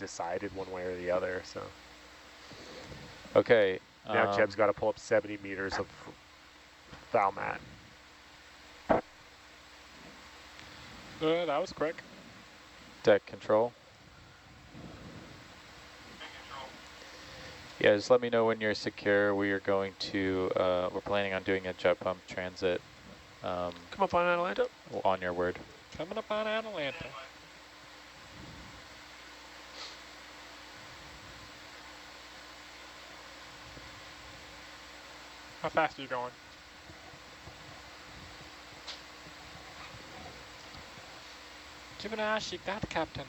decided one way or the other. So Okay. now Jeb's got to pull up 70 meters of foul mat. That was quick. Deck control. Yeah, just let me know when you're secure. We are going to, we're planning on doing a jet pump transit. Come up on Atalanta. On your word. Coming up on Atalanta. How fast are you going? Give an ash, you got Captain.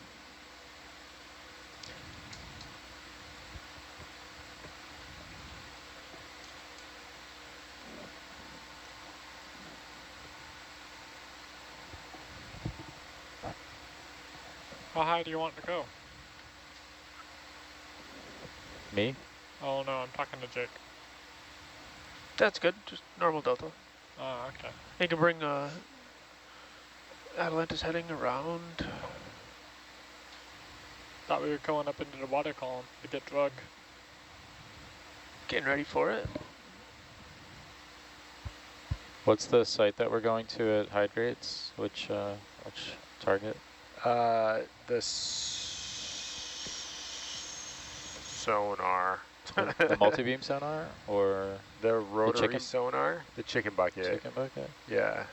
How high do you want to go? Me? Oh no, I'm talking to Jake. That's good. Just normal delta. Oh, okay. You can bring Atalanta's heading around. Thought we were going up into the water column to get drug. Getting ready for it. What's the site that we're going to at Hydrates? Which target? The sonar. The multi-beam sonar or the rotary chicken? sonar? The chicken bucket. Chicken bucket? Yeah.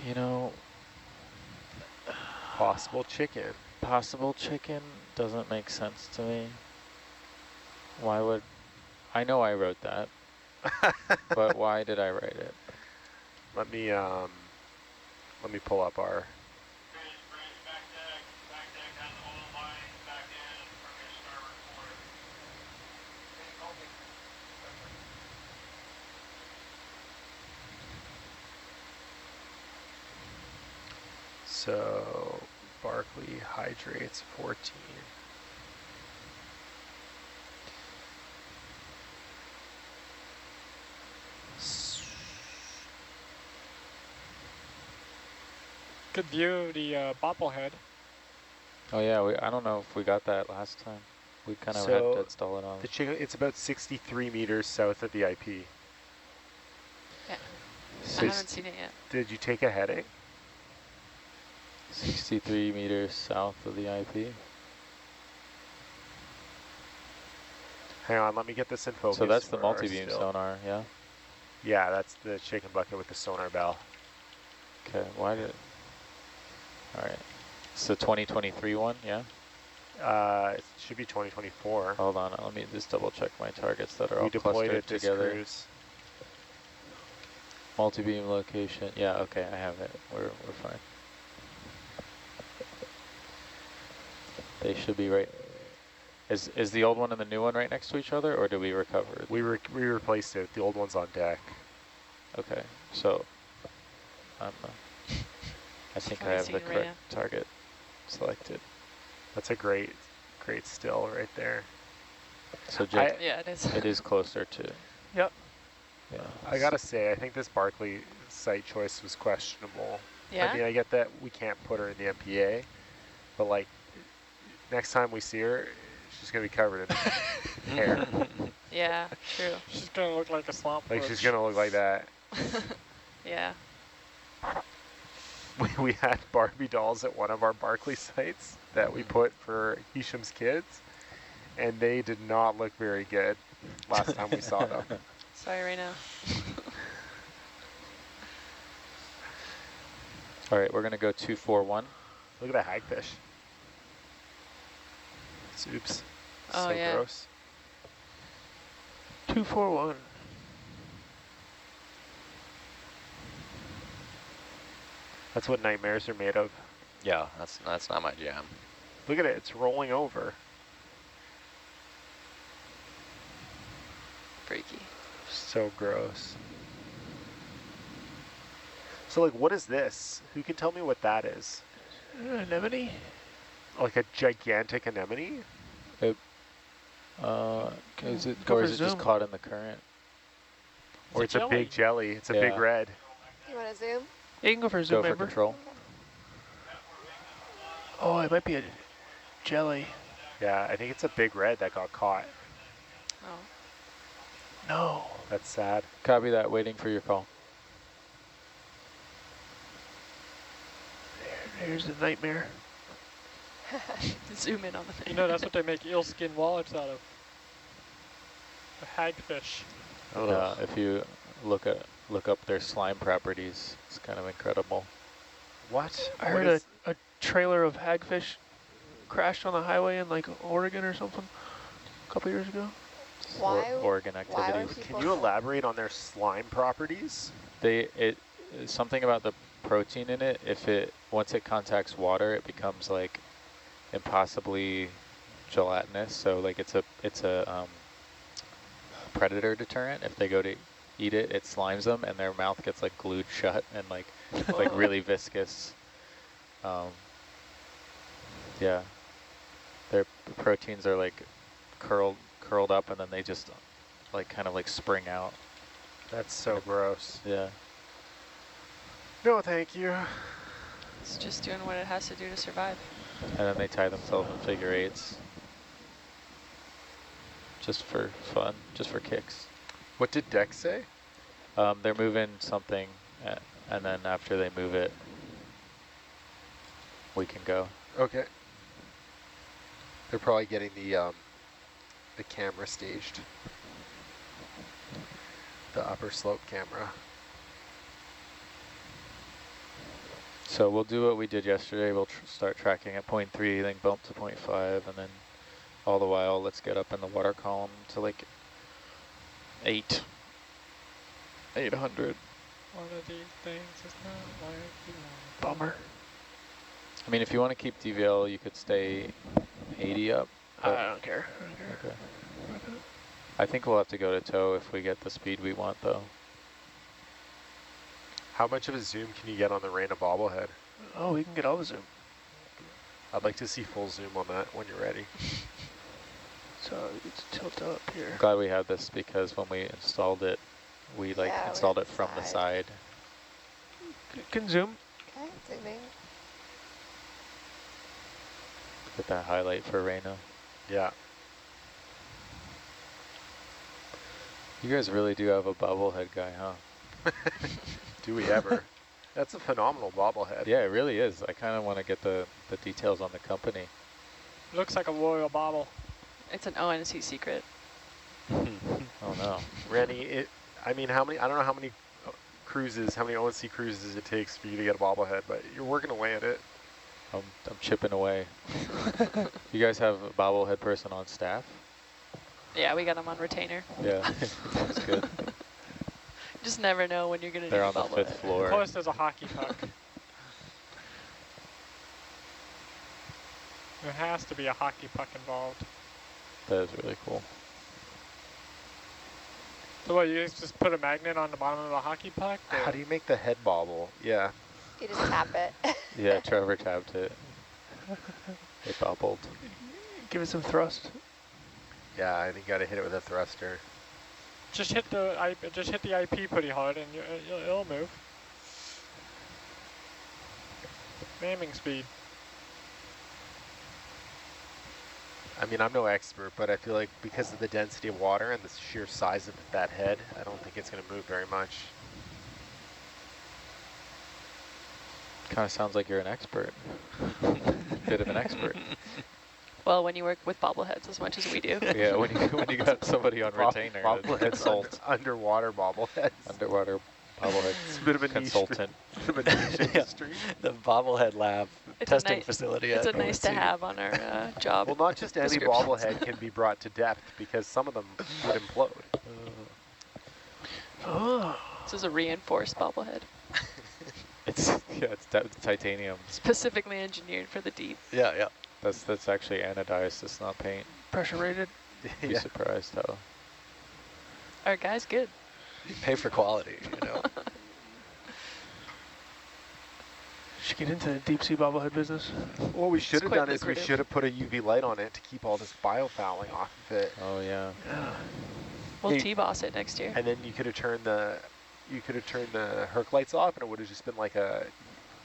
You know, Possible chicken. possible chicken doesn't make sense to me. Why would, I know I wrote that, but why did I write it? Let me pull up our. So Barkley hydrates 14. Good view of the bobblehead. Oh yeah, I don't know if we got that last time. We kind of had to install it on. The chicken, it's about 63 meters south of the IP. Yeah, So I haven't seen it yet. did you take a heading? 63 meters south of the IP. Hang on, let me get this in focus. So that's the multi-beam sonar, yeah? Yeah, that's the chicken bucket with the sonar bell. Okay, why did, all right. It's the 2023 one, yeah? It should be 2024. Hold on, let me just double check my targets that are all We deployed clustered it this together. cruise. Multi-beam location, yeah, okay, I have it. We're fine. They should be right. Is the old one and the new one right next to each other, or do we recover? We replaced it. The old one's on deck. Okay, so I think I have the correct target selected. That's a great still right there. So Jake, Yeah, it is. it is closer to. Yep. Yeah. I gotta say, I think this Barkley site choice was questionable. Yeah? I mean, I get that we can't put her in the MPA, but like next time we see her, she's gonna be covered in hair. Yeah, true. She's gonna look like a swamp. Like she's gonna look like that. Yeah. We had Barbie dolls at one of our Barkley sites that we put for Hisham's kids, and they did not look very good last time we saw them. Sorry right now. All right, we're gonna go 241. Look at that hagfish. Oops. Oh, so yeah. gross. 241. That's what nightmares are made of. Yeah, that's not my jam. Look at it, it's rolling over. Freaky. So gross. So like, what is this? Who can tell me what that is? Anemone? Like a gigantic anemone? Is it, Go or for is it just zoom. caught in the current? Or it's a big jelly, it's a big red. You want to zoom? Yeah, you can go for a zoom, Go for member. control. Oh, it might be a jelly. Yeah, I think it's a big red that got caught. Oh. No. That's sad. Copy that, waiting for your call. There's the nightmare. Zoom in on the You know, that's what they make eel skin wallets out of. The hagfish. If you look up their slime properties, it's kind of incredible. What? I heard a trailer of hagfish crashed on the highway in like Oregon or something a couple years ago. Why? Oregon Why would activities. people Can you elaborate on their slime properties? Something about the protein in it. Once it contacts water, it becomes like impossibly gelatinous. So like it's a predator deterrent. If they go to eat it, it slimes them, and their mouth gets like glued shut and like like really viscous. Yeah, their proteins are like curled up, and then they just like kind of like spring out. That's so gross. Yeah. No, thank you. It's just doing what it has to do to survive. And then they tie themselves in figure eights. Just for fun, just for kicks. What did Dex say? They're moving something, and then after they move it, we can go. Okay. They're probably getting the camera staged. The upper slope camera. So we'll do what we did yesterday. We'll start tracking at 0.3, then bump to 0.5, and then all the while, let's get up in the water column to like 800. One of these things is not like you want. Bummer. I mean, if you want to keep DVL, you could stay 80 up. I don't care. Okay. I think we'll have to go to tow if we get the speed we want, though. How much of a zoom can you get on the Raina bobblehead? Oh, we can get all the zoom. I'd like to see full zoom on that when you're ready. So it's tilt up here. I'm glad we have this because when we installed it, we like Yeah, we installed had it from the side. side. Can zoom. Okay, zooming. Get that highlight for Raina. Yeah. You guys really do have a bobblehead guy, huh? Do we ever? That's a phenomenal bobblehead. Yeah, it really is. I kind of want to get the details on the company. Looks like a royal bobble. It's an ONC secret. Oh no. Rennie, I mean, I don't know how many cruises, how many ONC cruises it takes for you to get a bobblehead, but you're working away at it. I'm chipping away. You guys have a bobblehead person on staff? Yeah, we got them on retainer. Yeah, that's good. You just never know when you're going to need They're a on the bobblehead. 5th floor. Of course, there's a hockey puck. There has to be a hockey puck involved. That is really cool. So what, you guys just put a magnet on the bottom of the hockey puck? How or- do you make the head bobble? Yeah. You just tap it. Yeah, Trevor tapped it. It bobbled. Give it some thrust. Yeah, I think you gotta hit it with a thruster. Just hit the IP pretty hard and it'll move. Ramming speed. I mean, I'm no expert, but I feel like because of the density of water and the sheer size of that head, I don't think it's gonna move very much. Kind of sounds like you're an expert. Bit of an expert. Well, when you work with bobbleheads as much as we do. Yeah, when you got somebody on retainer, Bobbleheads, consult, underwater bobbleheads. underwater bobblehead It's a bit of a consultant. niche, bit of a niche industry. The bobblehead lab It's a testing nice- facility. It's at a nice to ONC. have on our job. Well, not just any descriptions. bobblehead can be brought to depth because some of them would implode. Oh. This is a reinforced bobblehead, It's titanium. specifically engineered for the deep. Yeah, yeah. That's actually anodized. It's not paint. Pressure rated. Be Yeah. surprised how. Our guy's good. You pay for quality, you know. Should get into the deep sea bobblehead business. What we should have quite done is we lucrative. should have put a UV light on it to keep all this biofouling off of it. Oh yeah. Yeah. We'll Hey. T-boss it next year. And then you could have turned the Herc lights off, and it would have just been like a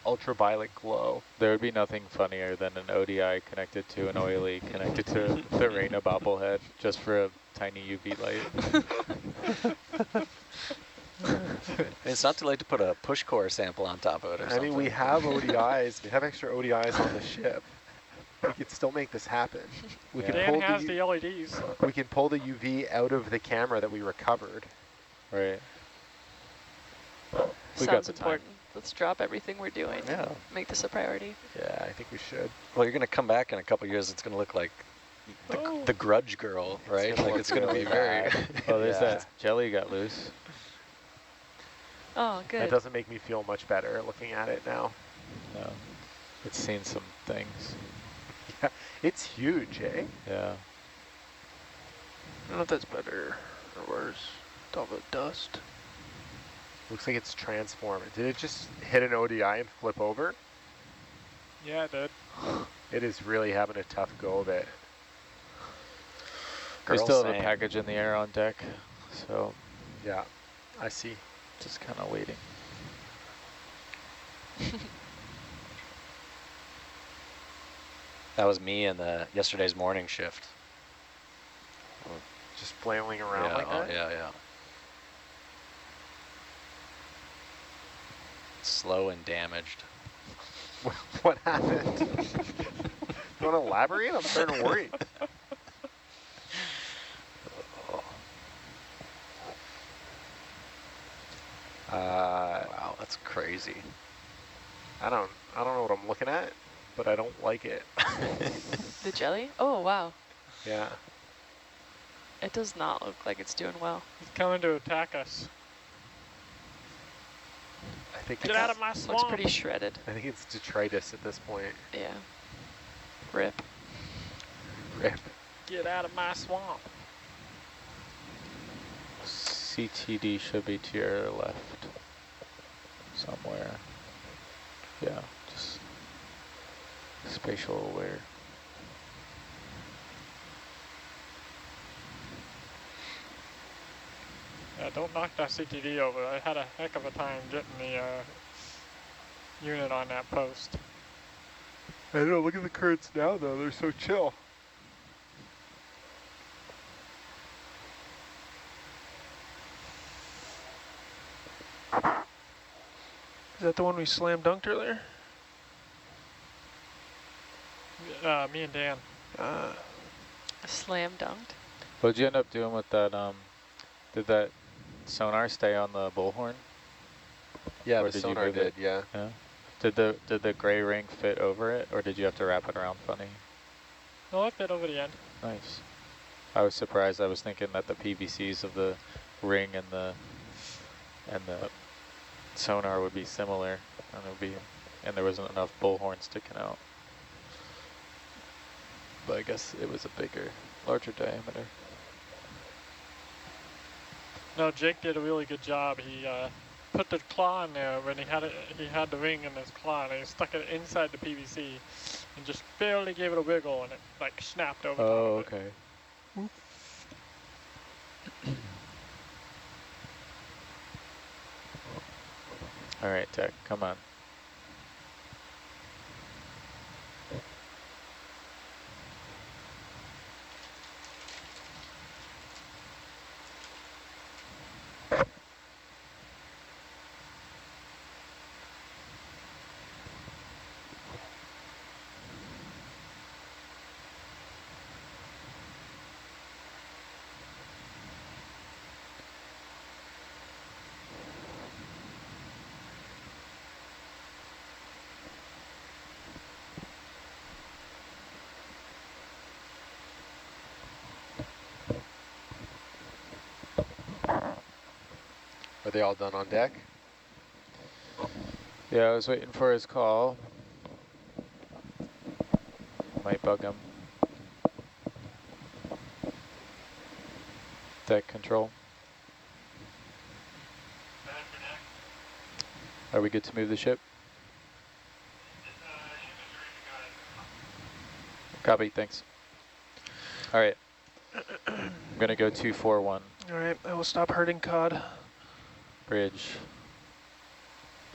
ultraviolet glow. There would be nothing funnier than an ODI connected to an oily connected to the Reina bobblehead just for a tiny UV light. It's not too late to put a push core sample on top of it or I something. mean, we have ODIs. We have extra ODIs on the ship. We could still make this happen. We Yeah. could Dan pull has the the LEDs. we can pull the UV out of the camera that we recovered. Right. We got Sounds the time. important. Let's drop everything we're doing Yeah. and make this a priority. Yeah, I think we should. Well, you're going to come back in a couple years. It's going to look like the Grudge Girl, right? gonna Like look it's going to really be very. bad. Oh, there's Yeah. that jelly got loose. Oh, That good. doesn't make me feel much better looking at it now. No. It's seen some things. Yeah, it's huge, eh? Yeah. I don't know if that's better or worse. It's all the dust. Looks like it's transforming. Did it just hit an ODI and flip over? Yeah, it did. It is really having a tough go of it. We Girl still have a sang. package in the air on deck, so Yeah, I see. just kind of waiting. That was me in the yesterday's morning shift. Just flailing around Yeah, like that? yeah. Slow and damaged. What happened? You want to elaborate? I'm starting to worry. Wow, that's crazy. I don't know what I'm looking at, but I don't like it. The jelly? Oh, wow. Yeah. It does not look like it's doing well. He's coming to attack us. I think Get it's, out of my Looks swamp. pretty shredded. I think it's detritus at this point. Yeah. Rip. Rip. Get out of my swamp. CTD should be to your left somewhere. Yeah, just spatial aware. Yeah, don't knock that CTD over. I had a heck of a time getting the unit on that post. I don't know, look at the currents now though, they're so chill. Is that the one we slam dunked earlier? Me and Dan. Slam dunked. What'd you end up doing with that? Did that sonar stay on the bullhorn? Yeah, Or the did you sonar move did, it? yeah. Yeah. Did the gray ring fit over it, or did you have to wrap it around funny? No, I fit over the end. Nice. I was surprised. I was thinking that the PVCs of the ring and the sonar would be similar, and there wasn't enough bullhorn sticking out. But I guess it was a larger diameter. No, Jake did a really good job. He put the claw in there when he had the ring in his claw, and he stuck it inside the PVC and just barely gave it a wiggle, and it like snapped over Oh, top of it. okay. All right, Tech, come on. Are they all done on deck? Yeah, I was waiting for his call. Might bug him. Deck control. Are we good to move the ship? Copy, thanks. All right. I'm gonna go 241. All right, I will stop hurting cod. Bridge.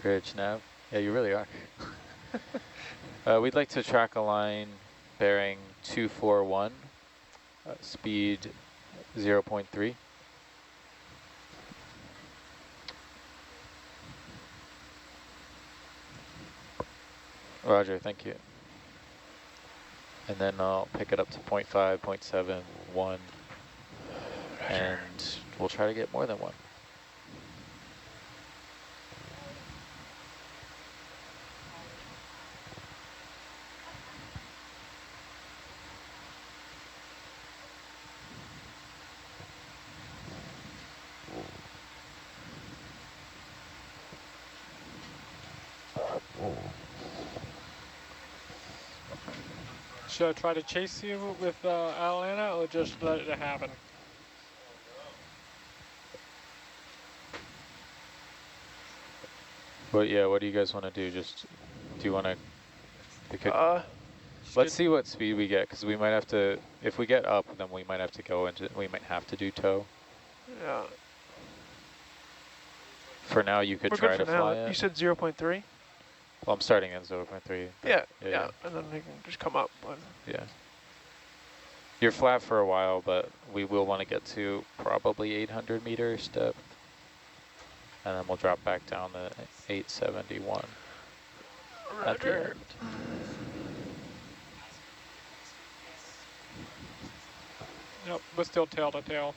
Bridge nav. Yeah, you really are. We'd like to track a line bearing 241, speed 0.3. Roger, thank you. And then I'll pick it up to 0.5, 0.7, 1, and we'll try to get more than 1. Should I try to chase you with Atlanta or just let it happen? But yeah, what do you guys want to do? Just, do you want to, we could, Just let's get- see what speed we get, because we might have to, if we get up, then we might have to go into, we might have to do tow. Yeah. For now, you could We're try good to for now. fly it. You said 0.3? Well, I'm starting at 0.3. Yeah, Yeah, yeah. And then we can just come up. But Yeah. You're flat for a while, but we will want to get to probably 800 meters depth. And then we'll drop back down to 871 at the Roger. end. Yep, we're still tail to tail.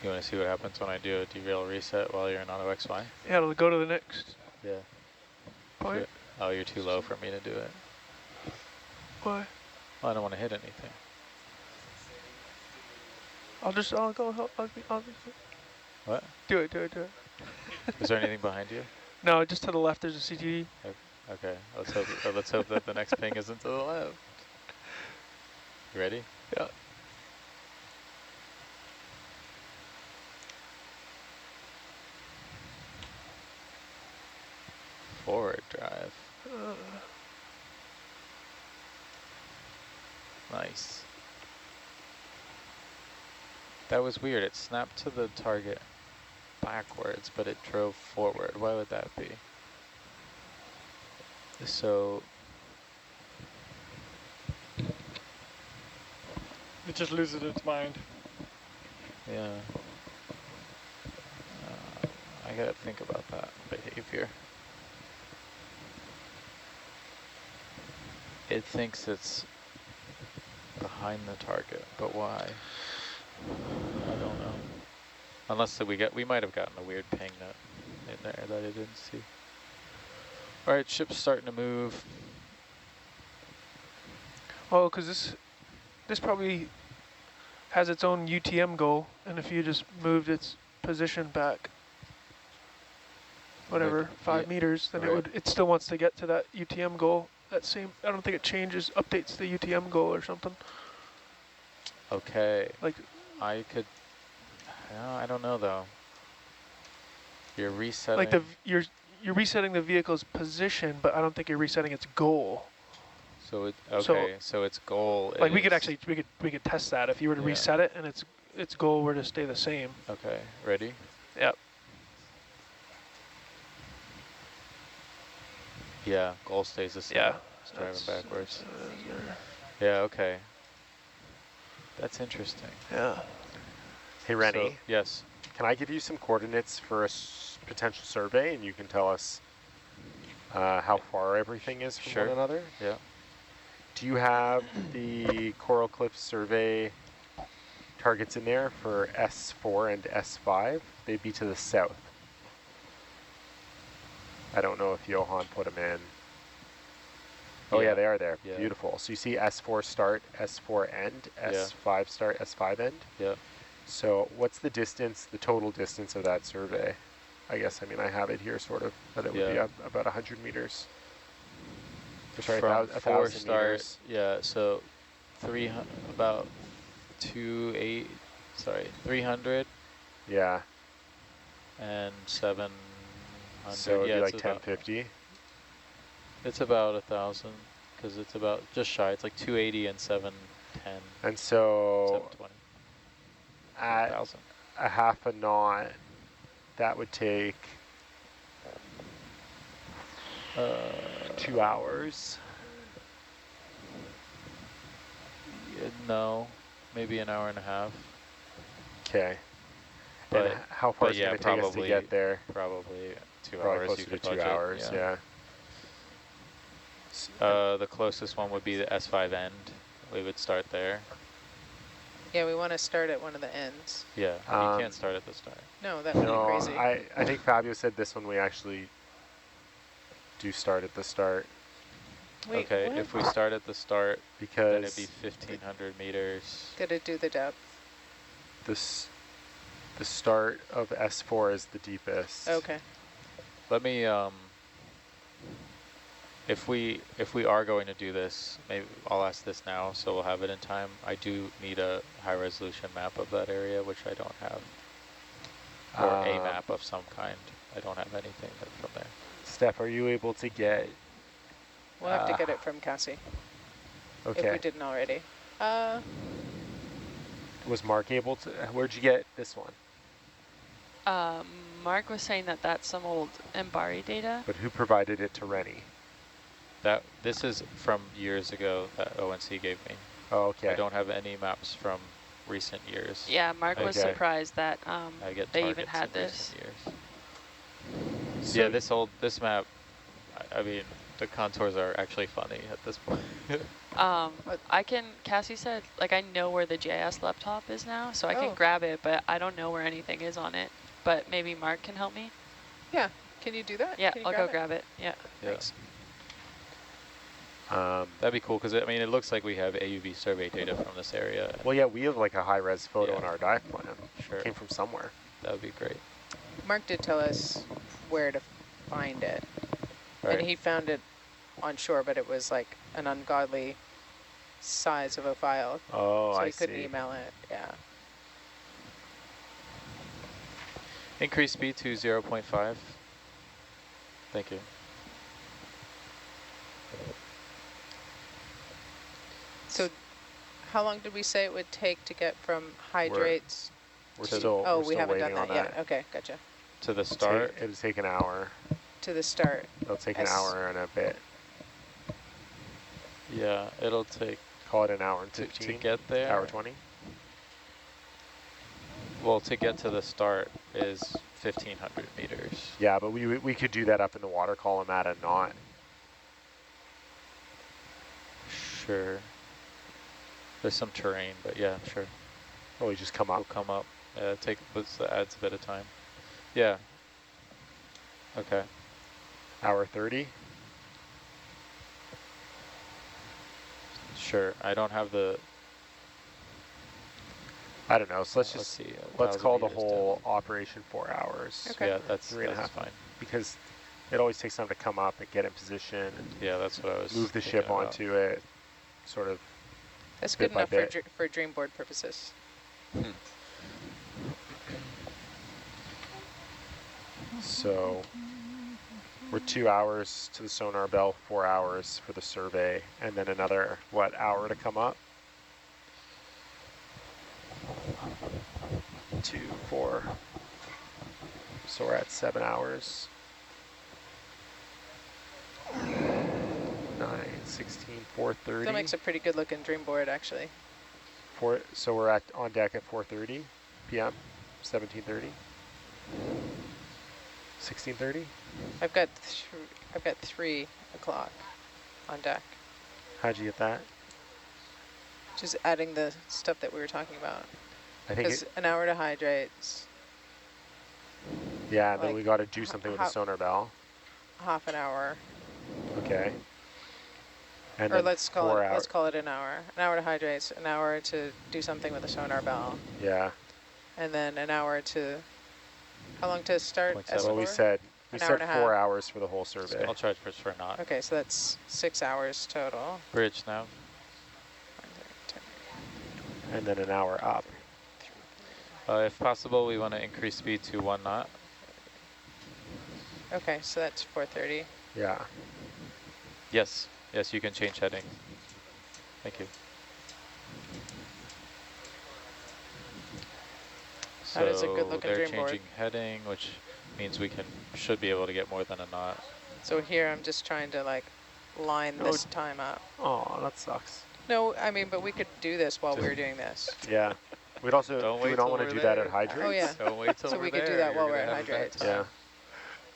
You want to see what happens when I do a derail reset while you're in auto XY? yeah, it'll go to the next Yeah. point. Oh, you're too low for me to do it. Why? Well, I don't want to hit anything. I'll go help. What? Do it. Is there anything behind you? No, just to the left there's a CTD. Okay, let's hope that the next ping isn't to the left. You ready? Yeah. Forward drive. Nice. That was weird. It snapped to the target backwards, but it drove forward. Why would that be? So It just loses its mind. yeah, I gotta think about that behavior. It thinks it's behind the target, but why? I don't know. Unless we might have gotten a weird ping that in there that I didn't see. All right, ship's starting to move. Oh, because this probably has its own UTM goal, and if you just moved its position back, whatever, Like, 5 yeah, meters, then right. it still wants to get to that UTM goal. That same, I don't think it updates the UTM goal or something. Okay, Like, I could. No, I don't know though. You're resetting. like you're resetting the vehicle's position, but I don't think you're resetting its goal. So its goal. Like is, we could test that if you were to Yeah. reset it and its goal were to stay the same. Okay, ready? Yep. Yeah, goal stays the same. Yeah. It's driving backwards. That's, Yeah, okay. That's interesting. yeah. Hey, Rennie, So, yes. can I give you some coordinates for a potential survey, and you can tell us how far everything is from Sure. one another? Yeah. Do you have the Coral Cliff survey targets in there for S4 and S5? They'd be to the south. I don't know if Johan put them in. Oh yeah, they are there. Yeah. Beautiful. So you see S4 start, S4 end, Yeah. S5 start, S5 end. Yeah. So what's the distance, the total distance of that survey? I guess, I mean, I have it here sort of, but it would be Yeah. about 100 meters. Or sorry, From 1,000 start, meters. yeah, so 300, about 300 Yeah, and 700. so it'd Yeah, be it's like about 1050. it's about 1,000 because it's about just shy. It's like 280 and 710, And so 720, at 1,000. a half a knot, that would take 2 hours. Yeah, no, maybe an hour and a half. Okay. But And how far is it yeah, going to take us to get there? Probably 2 Probably hours. closer You to could 2 budget, hours, yeah. The closest one would be the S5 end. We would start there. Yeah, we want to start at one of the ends. Yeah, you can't start at the start. No, that would be No, crazy. I think Fabio said this one we actually do start at the start. Wait, Okay, what? if we start at the start, then Because it'd be 1,500 meters. Gotta do the depth. the start of S4 is the deepest. Okay. Let me, if we are going to do this, maybe I'll ask this now so we'll have it in time. I do need a high resolution map of that area, which I don't have. Or a map of some kind. I don't have anything from there. Steph, are you able to get... We'll have to get it from Cassie, if we Okay. didn't already. Was Mark able to... Where'd you get this one? Mark was saying that that's some old Mbari data. But who provided it to Rennie? This is from years ago that ONC gave me. Oh, okay. I don't have any maps from recent years. Yeah, Mark was Okay. surprised that I get they even targets had in this. recent years. So Yeah, this map, I mean, the contours are actually funny at this point. Cassie said, like, I know where the GIS laptop is now, so I Oh. can grab it, but I don't know where anything is on it. But maybe Mark can help me? Yeah, can you do that? Yeah, Can you I'll go grab it. Yeah. Yeah. Thanks. That'd be cool because I mean, it looks like we have AUV survey data from this area. well, yeah, we have like a high-res photo Yeah. in our dive plan. Sure. Came from somewhere. That would be great. Mark did tell us where to find it. Right. And he found it on shore, but it was like an ungodly size of a file. Oh, so I he couldn't see. email it. Yeah. Increase speed to 0.5. Thank you. So how long did we say it would take to get from hydrates? We're To- still, Oh, we're we still haven't waiting done on that yet. Okay, gotcha. To the start. It'll take an hour. To the start. It'll take an S- hour and a bit. Yeah, it'll take Call it an hour and to 15. get there. Hour 20. Well, to get to the start is 1,500 meters. Yeah, but we could do that up in the water column at a knot. Sure. There's some terrain, but yeah, sure. Or we just come We'll up. come up. Adds a bit of time. Yeah. Okay. Hour 30. Sure. I don't have the. I don't know. So let's Let's just see. let's 1,000 call the meters down. whole operation 4 hours. Okay. Yeah, that's 3.5 fine. Because it always takes time to come up and get in position and Yeah, that's what I was. move the thinking ship about. onto it. Sort of. That's Bit good by enough bit. for dream board purposes. So we're 2 hours to the sonar bell, 4 hours for the survey, and then another, what, hour to come up? 2, 4. So we're at 7 hours. 9, 16, 4:30. That makes a pretty good looking dream board, actually. So we're on deck at 4:30 p.m. 17:30. 16:30. I've got 3 o'clock on deck. How'd you get that? Just adding the stuff that we were talking about. I think Because an hour to hydrates, yeah. Then like, we got to do something with the how- sonar bell. half an hour, Okay. And or then let's call 4 it hours. let's call it an hour. An hour to hydrates, an hour to do something with the sonar bell. Yeah. and then an hour to, how long to start 0.7. That's what we S4? said. We An hour said and a 4 half. hours for the whole survey. I'll charge for a knot. Okay, so that's 6 hours total. Bridge now. And then an hour up. If possible, we want to increase speed to 1 knot. Okay, so that's 4:30. Yeah. Yes, yes, you can change heading. Thank you. That is a good So looking they're dream board. changing heading, which means we should be able to get more than a knot. So here I'm just trying to like line Oh. this time up. Oh, that sucks. No, I mean, but we could do this while we were doing this. Yeah. We'd also, Don't do wait we not till want to we're do that there. at hydrates? Oh, yeah. Don't wait till So we're we could do there. that while You're we're at gonna have a bad hydrates. time.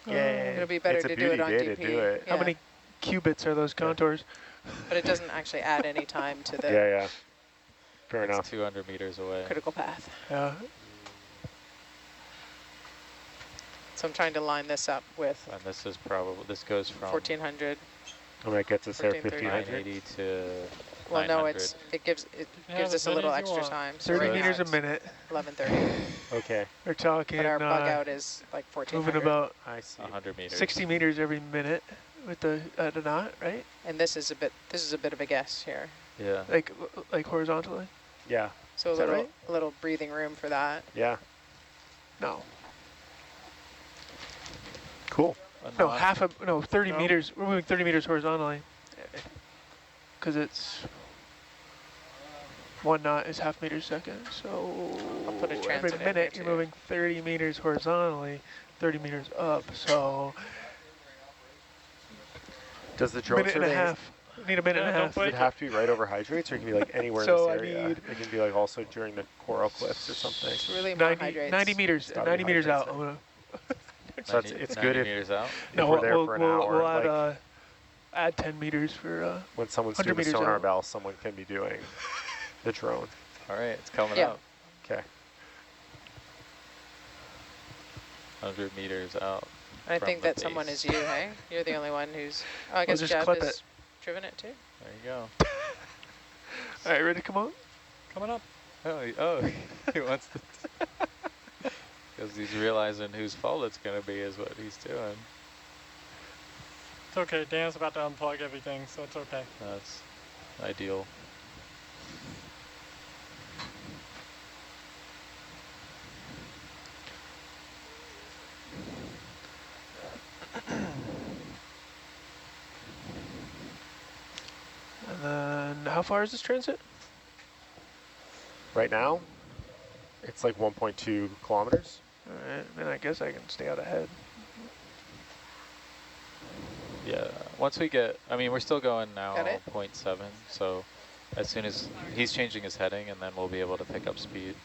Yeah. Yay. It'll be better It's to a do it beauty on day DP. to do it. Yeah. How many qubits are those contours? But it doesn't actually add any time to the Yeah. Fair It's enough. 200 meters away. critical path. Yeah. So I'm trying to line this up with And this is probably, this goes from 1400. And that gets us there 1430. 1500. 980 to Well, no, 900. it gives Yeah, us as a little many as you extra want. time. So 30 right now meters a it's minute. 11:30. Okay. We're talking But our bug uh, out is like moving 1400. about I see. 100 meters. 60 meters every minute with the at a knot, right? And this is a bit of a guess here. Yeah. Like horizontally. Yeah. So Is that right? a little breathing room for that. Yeah. No. Cool. A No, knot. 30 No. meters. We're moving 30 meters horizontally. Because it's 1 knot is half meter second. So I'll put a every transit in minute here you're too. moving 30 meters horizontally, 30 meters up. So Does the drone minute and a survey half. We need a minute and a don't half. does it have to be right over hydrates, or it can be like anywhere So in I this area? need- It can be like also during the coral cliffs or something. It's really more 90, hydrates. 90 meters. Gotta be 90 meters out. hydrates, I'm gonna, So 90 it's 90 good if meters out. we're there for an hour. We'll like add 10 meters for. when someone's 100 doing the meters sonar out. bell, someone can be doing the drone. All right, it's coming Yeah. up. Okay. 100 meters out. I from think the that someone base. is you, hey? You're the only one who's... Oh, I guess just Jeb clip has it. driven it too? There you go. All right, ready to come out? Coming up. Oh, he wants to. Because he's realizing whose fault it's going to be is what he's doing. It's okay. Dan's about to unplug everything, so it's okay. That's ideal. And then how far is this transit? Right now, it's like 1.2 kilometers. All right, then I guess I can stay out ahead. Yeah, once we get, I mean, we're still going now Got it? 0.7, so as soon as he's changing his heading, and then we'll be able to pick up speed.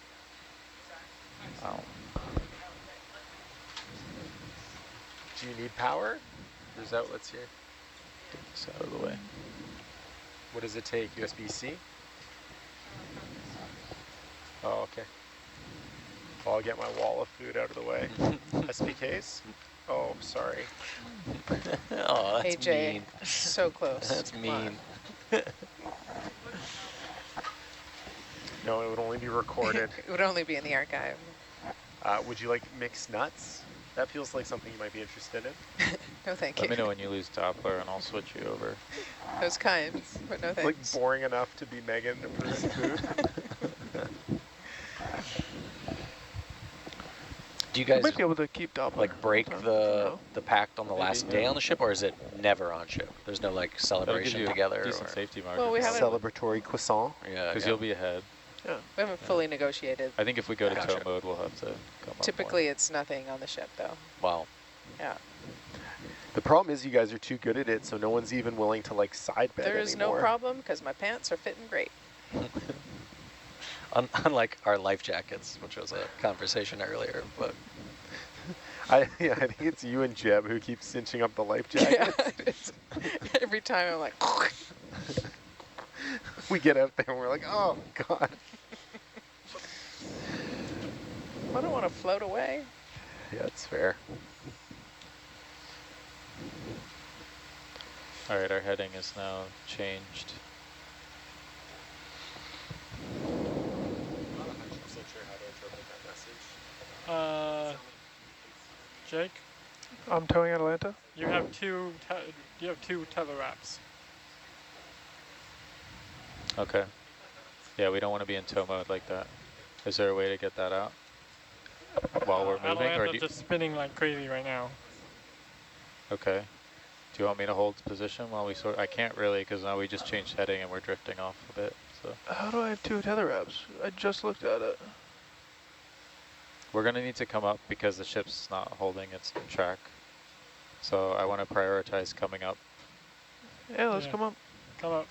Do you need power? Or is that what's here? Get this out of the way. What does it take? USB-C? Oh, okay. I'll get my wall of food out of the way. SPKs? Oh, sorry. Oh, that's AJ, mean. so close. That's Come on. mean. No, it would only be recorded. It would only be in the archive. Would you like mixed nuts? That feels like something you might be interested in. No, thank Let you. me know when you lose Doppler, and I'll switch you over. Those kinds, but no Like thanks. boring enough to be Megan to prove food. Do you We guys might be able to keep Doppler. like break sometime. the pact on the Maybe, last yeah. day on the ship, or is it never on ship? There's no like That'll give celebration you together. a decent Or, safety margin. Well, we haven't- Celebratory croissant. yeah, Because yeah. you'll be ahead. Yeah. We haven't fully negotiated. I think if we go to Gotcha. tow mode, we'll have to come up Typically, it's nothing on the ship, though. Wow. Yeah. The problem is you guys are too good at it, so no one's even willing to like side bet There is no anymore. problem because my pants are fitting great. Unlike our life jackets, which was a conversation earlier, but I think it's you and Jeb who keep cinching up the life jacket. Yeah, it's- every time I'm like, We get out there and we're like, oh god. I don't want to float away. Yeah, it's fair. All right, our heading is now changed. I'm not 100% sure how to Jake, I'm towing Atlanta. you have two tether wraps. Okay. Yeah, we don't want to be in tow mode like that. Is there a way to get that out while we're moving? Or Atlanta's just spinning like crazy right now. okay. Do you want me to hold position while we sort? I can't really because now we just changed heading and we're drifting off a bit. So How do I have 2 tether wraps? I just looked at it. we're gonna need to come up because the ship's not holding its track. So I want to prioritize coming up. Yeah, let's Yeah. come up. Come up.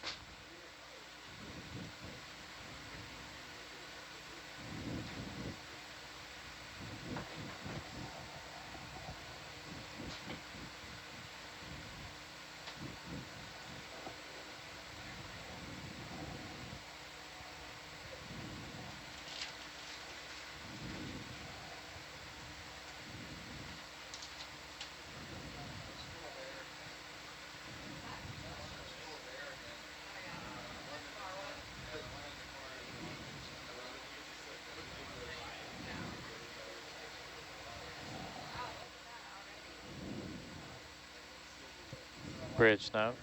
Bridge now.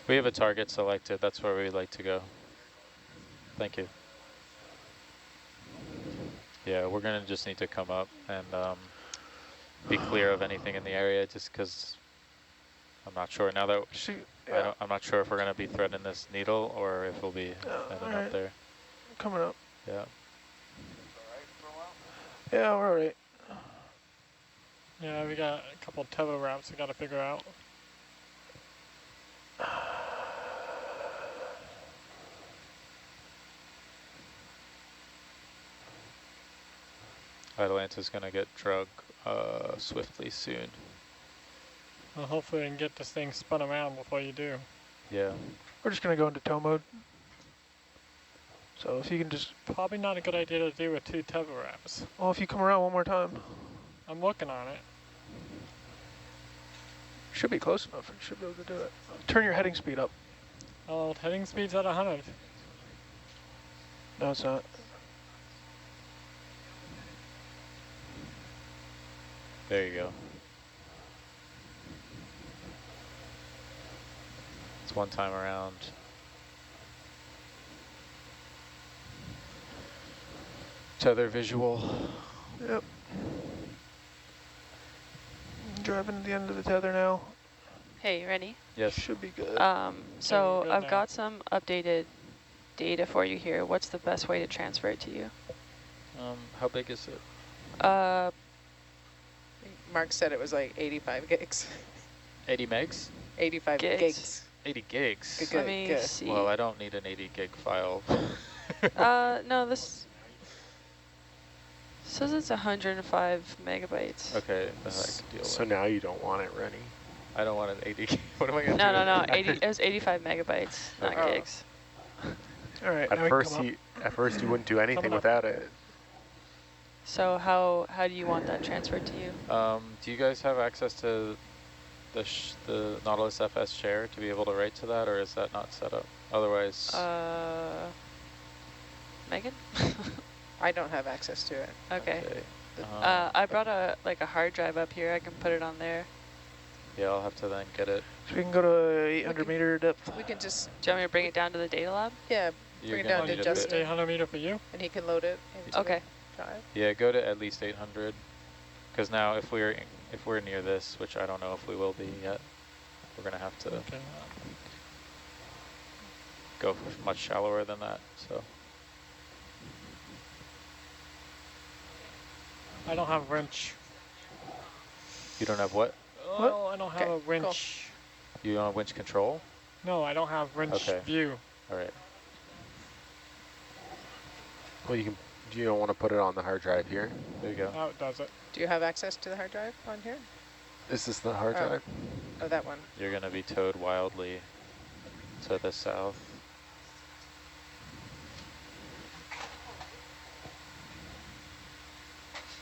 We have a target selected. That's where we'd like to go. Thank you. Yeah, we're gonna just need to come up and be clear of anything in the area, just because I'm not sure now that See, yeah, I'm not sure if we're gonna be threading this needle or if we'll be heading alright. up there. Coming up. Yeah. Yeah, we're alright. Yeah, we got a couple tether wraps we got to figure out. Atlanta's gonna get drug swiftly soon. Well, hopefully we can get this thing spun around before you do. Yeah. We're just going to go into tow mode. So if you can just, Probably not a good idea to do with 2 tether wraps. well, if you come around one more time, I'm working on it. should be close enough. You should be able to do it. Turn your heading speed up. Oh, heading speed's at 100. No, it's not. There you go. It's one time around. Tether visual. Yep. Driving to the end of the tether now. Hey, ready? Yes. Should be good. So good I've now. got some updated data for you here. What's the best way to transfer it to you? How big is it? Mark said it was like 85 gigs. 80 megs? 85 Gigs. gigs. 80 gigs. Good, Let me good. see. Well, I don't need an 80 gig file. No, this says it's 105 megabytes. Okay, then I can deal So with. now you don't want it running. I don't want an 80. What am I gonna do? No. 80. It was 85 megabytes, not Okay. gigs. All right. At now we can first, come up. at first you wouldn't do anything Coming up. without it. So how do you want that transferred to you? Do you guys have access to the Nautilus FS share to be able to write to that, or is that not set up? Otherwise, Megan? I don't have access to it. Okay. okay. I brought a hard drive up here. I can put it on there. Yeah, I'll have to then get it. So we can go to 800 Okay. meter depth. We can just, Do you want me to bring it down to the data lab? yeah, You're bring it gonna down need to a bit. Justin, 800 meter for you. and he can load it into Okay. the drive. Yeah, go to at least 800. Because now, if we're near this, which I don't know if we will be yet, we're gonna have to Okay. go much shallower than that. So I don't have wrench. you don't have what? Oh, I don't have Okay, a wrench. You don't have winch control? No, I don't have wrench Okay. view. All right. Well, you don't want to put it on the hard drive here. There you go. Oh, it does it. Do you have access to the hard drive on here? Is this the hard Oh. drive? Oh, that one. You're gonna be towed wildly to the south.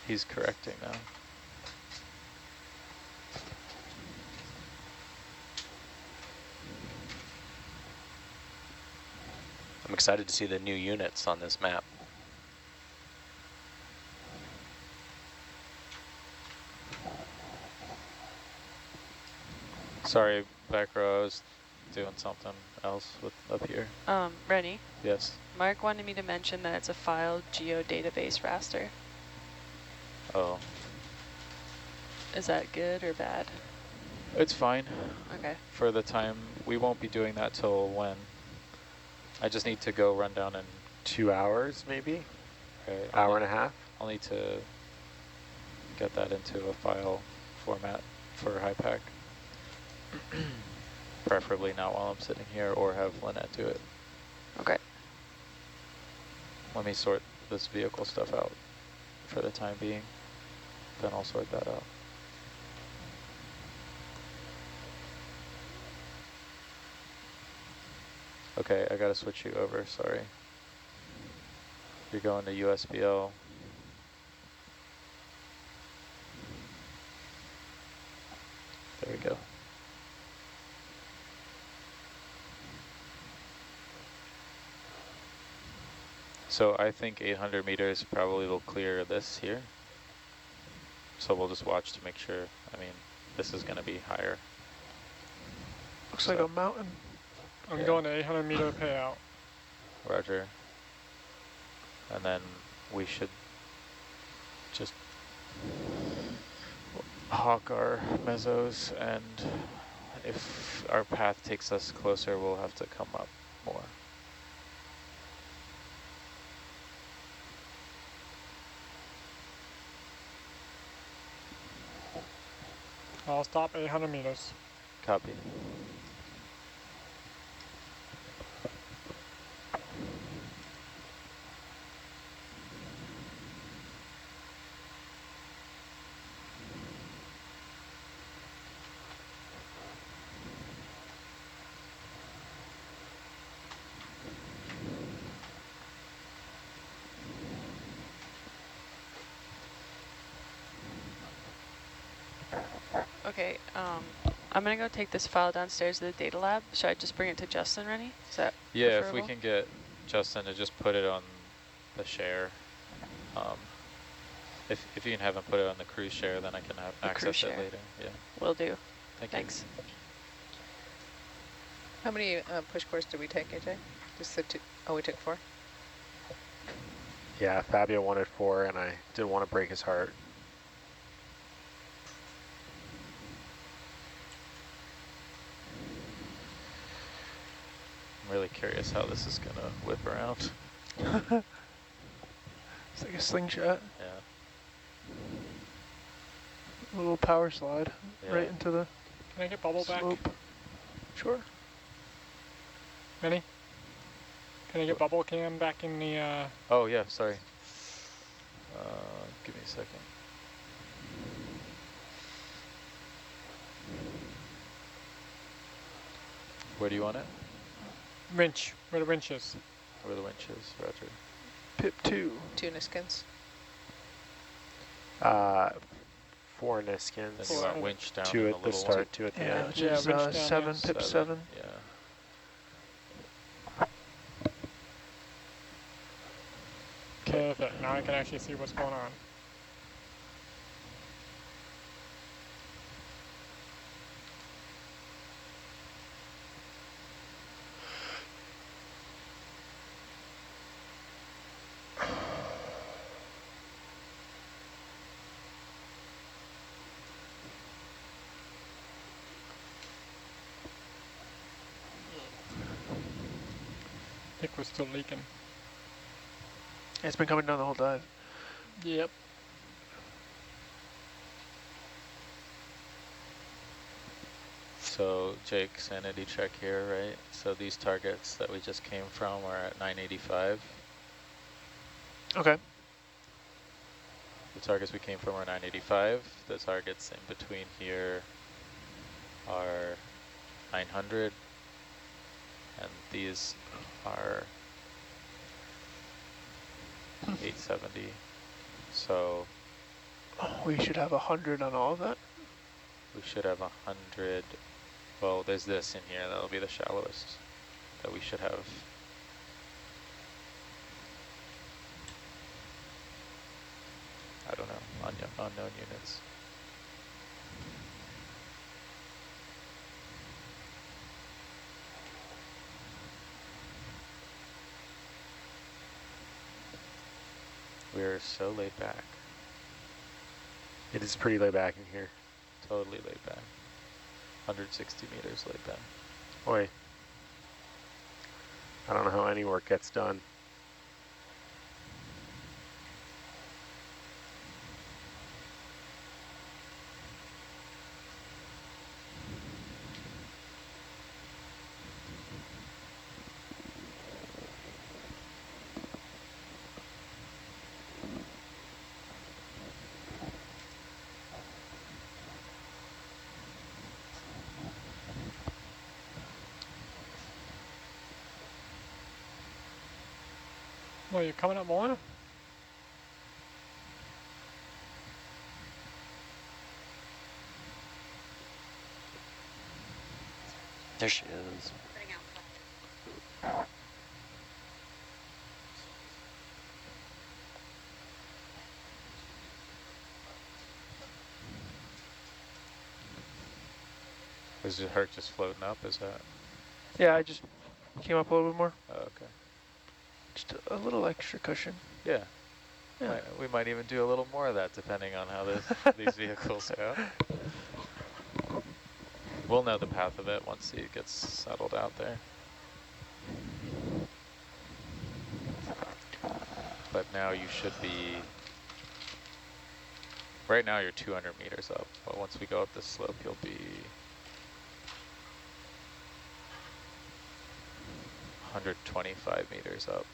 He's correcting now. I'm excited to see the new units on this map. Sorry, back row, I was doing something else with up here. Rennie, Yes. Mark wanted me to mention that it's a file geodatabase raster. Oh, Is that good or bad? it's fine. Okay. For the time, we won't be doing that till when? I just need to go run down and 2 hours, maybe? right, Hour and a half? I'll need to get that into a file format for HiPack. Preferably not while I'm sitting here, or have Lynette do it. Okay. Let me sort this vehicle stuff out for the time being. Then I'll sort that out. Okay, I gotta switch you over, sorry. You're going to USBL. There we go. So I think 800 meters probably will clear this here. So we'll just watch to make sure. I mean, this is gonna be higher. Looks like a mountain. I'm Yeah. going to 800 meter payout. Roger. And then we should just hawk our mesos, and if our path takes us closer, we'll have to come up more. I'll stop 800 meters. Copy. Okay, I'm gonna go take this file downstairs to the data lab. Should I just bring it to Justin, Rennie? Is that Yeah, if we preferable? can get Justin to just put it on the share. If you can have him put it on the cruise share, then I can have The cruise access it share. later. Yeah, Will do. thank Thanks. How many push cores did we take, AJ? Just the two? Oh, we took 4? Yeah, Fabio wanted 4, and I didn't want to break his heart. I'm really curious how this is gonna whip around. It's like a slingshot, Yeah. a little power slide Yeah. right into the Can I get bubble back? slope. Sure. Minnie? Can I get bubble cam back in the, Oh yeah, sorry. Give me a second. Where do you want it? winch, where the winch is? Where the winch is, Roger. Pip 2. 2 Niskins. 4 Niskins. Then you want winch down 2 in at the the little start, 2 at the Yeah, end. which Yeah, is winch down, 7, yeah. Pip 7. Yeah. Perfect, now I can actually see what's going on. I think we're still leaking. It's been coming down the whole dive. Yep. So Jake, sanity check here, right? So these targets that we just came from are at 985. Okay. The targets we came from are 985. The targets in between here are 900. And these are 870. So We should have 100 on all of that. we should have 100. Well, there's this in here. That'll be the shallowest that we should have. don't know, unknown units. We're so laid back. It is pretty laid back in here. Totally laid back. 160 meters laid back. Boy, I don't know how any work gets done. Well, you're coming up more? There she is. Is it Herc just floating up? Is that? Yeah, I just came up a little bit more. Oh, okay. Just a little extra cushion. Yeah. Yeah. We might even do a little more of that depending on how these vehicles go. We'll know the path of it once it gets settled out there. But now you should be, right now you're 200 meters up, but once we go up this slope, you'll be 125 meters up.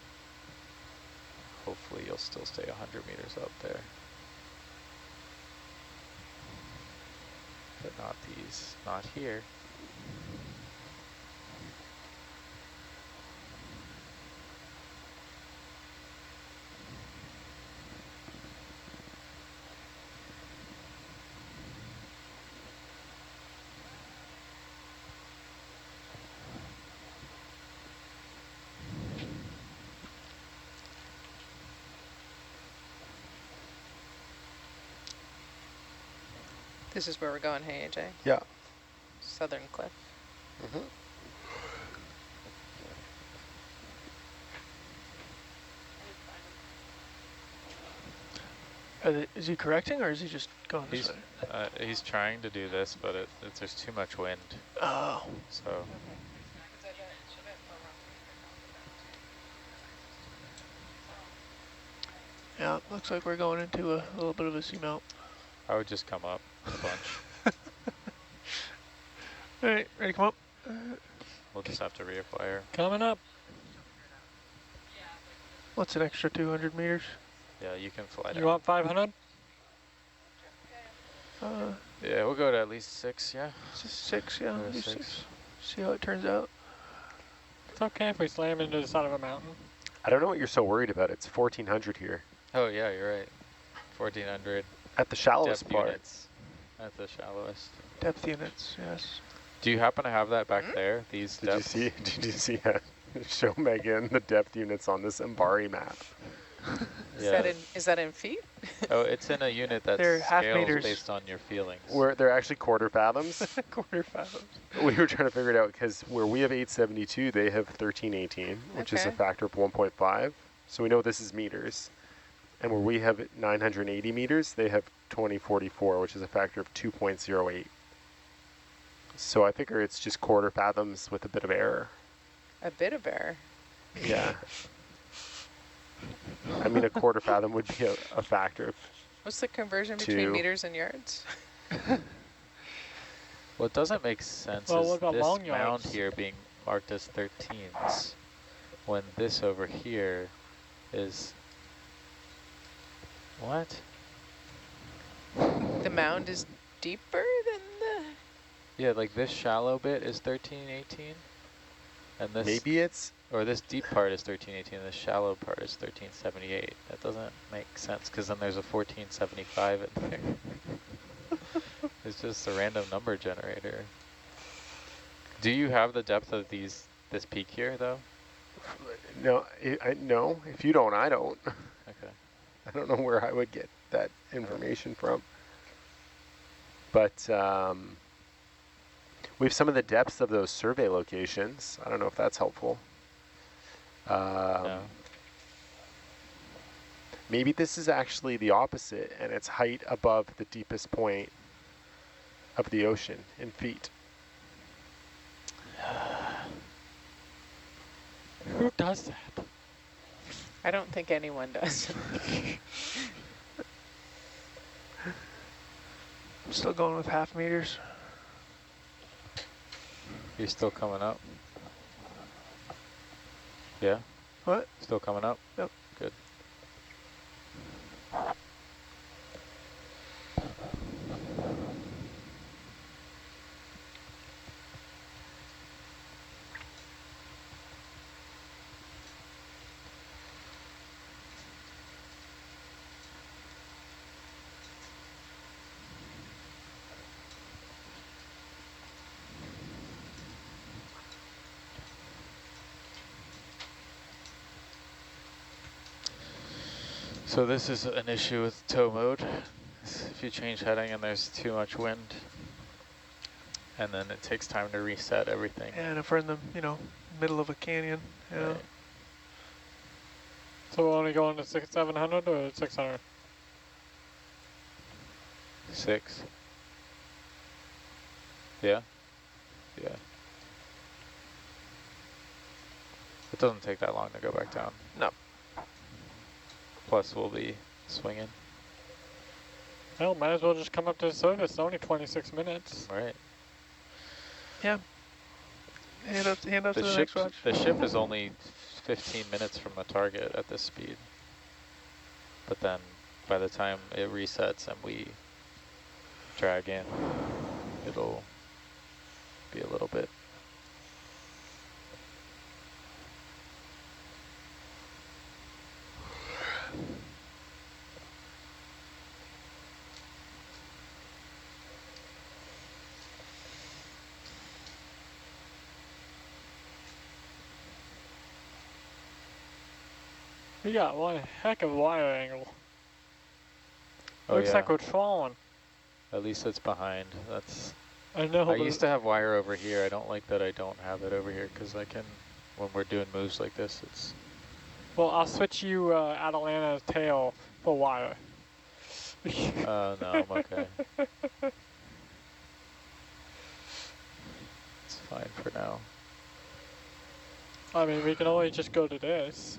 Hopefully you'll still stay 100 meters up there. But not these, not here. This is where we're going, hey AJ? Yeah. Southern Cliff. Mm-hmm. Is he correcting or is he just going this way? He's trying to do this, but there's too much wind. Oh. So Yeah, looks like we're going into a little bit of a seamount. I would just come up a bunch. All right, ready to come up? We'll just have to reacquire. Coming up. What's an extra 200 meters? Yeah, you can fly down. You want 500? Yeah, we'll go to at least 6, yeah? 6, yeah, Go to do 6. 6. See how it turns out. It's okay if we slam into the side of a mountain. I don't know what you're so worried about. It's 1,400 here. Oh yeah, you're right. 1,400 At the shallowest depth part. units. At the shallowest. Depth units, yes. Do you happen to have that back there? These Did you depths? see? Did you see? Show Megan the depth units on this Mbari map. Yeah. Is that in feet? Oh, it's in a unit that They're half scales meters. based on your feelings. They're actually quarter fathoms. Quarter fathoms. We were trying to figure it out because where we have 872, they have 1318, which is a Okay. factor of 1.5. So we know this is meters. And where we have 980 meters, they have 2044, which is a factor of 2.08. So I figure it's just quarter fathoms with a bit of error. A bit of error. Yeah. I mean, a quarter fathom would be a factor of What's the conversion 2. between meters and yards? What doesn't make sense Well, is what about this long mound yards? here being marked as 13s, when this over here is, what? The mound is deeper than the... Yeah, like this shallow bit is 1318, and this, maybe it's or this deep part is 1318, and this shallow part is 1378. That doesn't make sense, because then there's a 1475 in there. It's just a random number generator. Do you have the depth of this peak here, though? no. No, if you don't, I don't. Okay. I don't know where I would get that information from. But we have some of the depths of those survey locations. I don't know if that's helpful. No. Maybe this is actually the opposite, and it's height above the deepest point of the ocean in feet. Who does that? I don't think anyone does. I'm still going with half meters. You still coming up? Yeah? What? Still coming up? Yep. Good. So this is an issue with tow mode. If you change heading and there's too much wind, and then it takes time to reset everything. And if we're in the, middle of a canyon, Right. So we're only going to 700 or 600? 6. Yeah? Yeah. It doesn't take that long to go back down. No. Plus we'll be swinging. Well, might as well just come up to the surface. It's only 26 minutes. Right. yeah. Hand up to the next watch. The ship is only 15 minutes from the target at this speed. But then by the time it resets and we drag in, it'll be a little bit. We got one heck of a wire angle. Oh Looks yeah, like we're trawling. at least it's behind. That's. I know. I used to have wire over here. I don't like that I don't have it over here because I can, when we're doing moves like this, it's. Well, I'll switch you Atalanta's tail for wire. No, I'm okay. It's fine for now. I mean, we can always just go to this.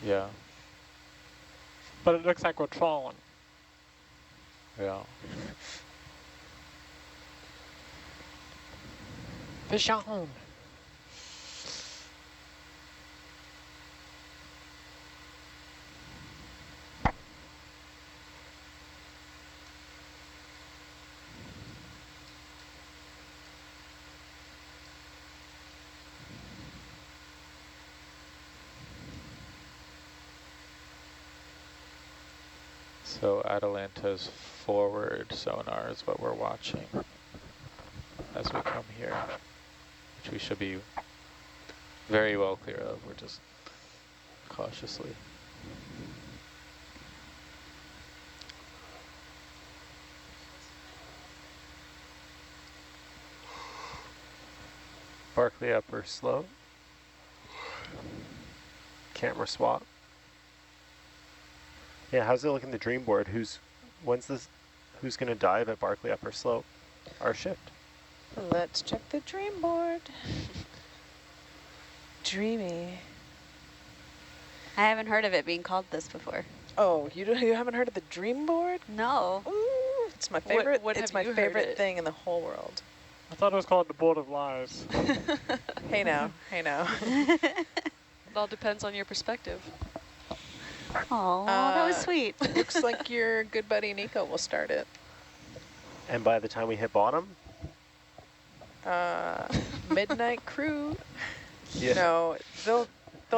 Yeah, But it looks like we're trawling. yeah. Fish on. So Atalanta's forward sonar is what we're watching as we come here, which we should be very well clear of. We're just cautiously. Barkley upper slope. Camera swap. Yeah, how's it look in the dream board? Who's going to dive at Barkley upper slope? Our shift. Let's check the dream board. Dreamy. I haven't heard of it being called this before. Oh, you haven't heard of the dream board? No. Ooh, it's my favorite. what it's have my you heard favorite it? thing in the whole world. I thought it was called the Board of Lies. Hey now, hey now. It all depends on your perspective. Oh, that was sweet. Looks like your good buddy Nico will start it. And by the time we hit bottom? Midnight crew. Yeah. No, they'll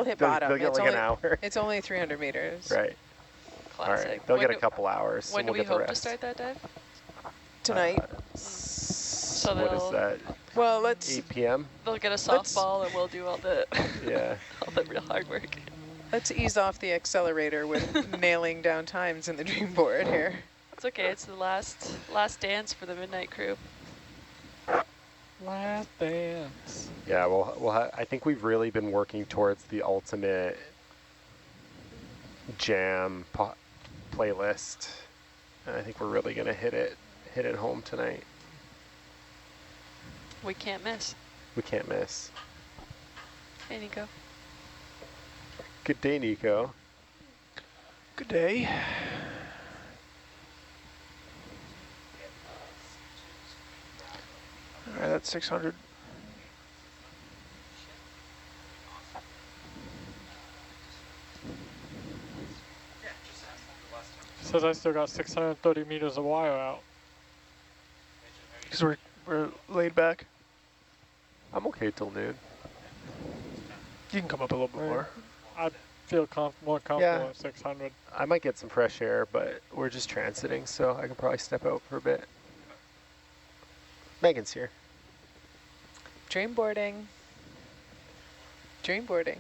hit bottom. They'll get it's like only, an hour. It's only 300 meters. Right. All Classic. right. They'll When get a couple hours. When and we'll do we get the hope rest. to start that dive? Tonight. So What is that? Well, let's 8 p.m.? they'll get a Let's- softball and we'll do all the Yeah. all the real hard work. Let's ease off the accelerator with nailing down times in the dream board here. It's okay. It's the last dance for the midnight crew. Last dance. Yeah, well, I think we've really been working towards the ultimate jam playlist, and I think we're really gonna hit it home tonight. We can't miss. We can't miss. Hey, Nico. Good day, Nico. Good day. All right, that's 600. Says I still got 630 meters of wire out. Because we're laid back. I'm okay till noon. You can come up a little bit Right. more. I feel more comfortable Yeah. at 600. I might get some fresh air, but we're just transiting, so I can probably step out for a bit. Megan's here. Dreamboarding. Dreamboarding.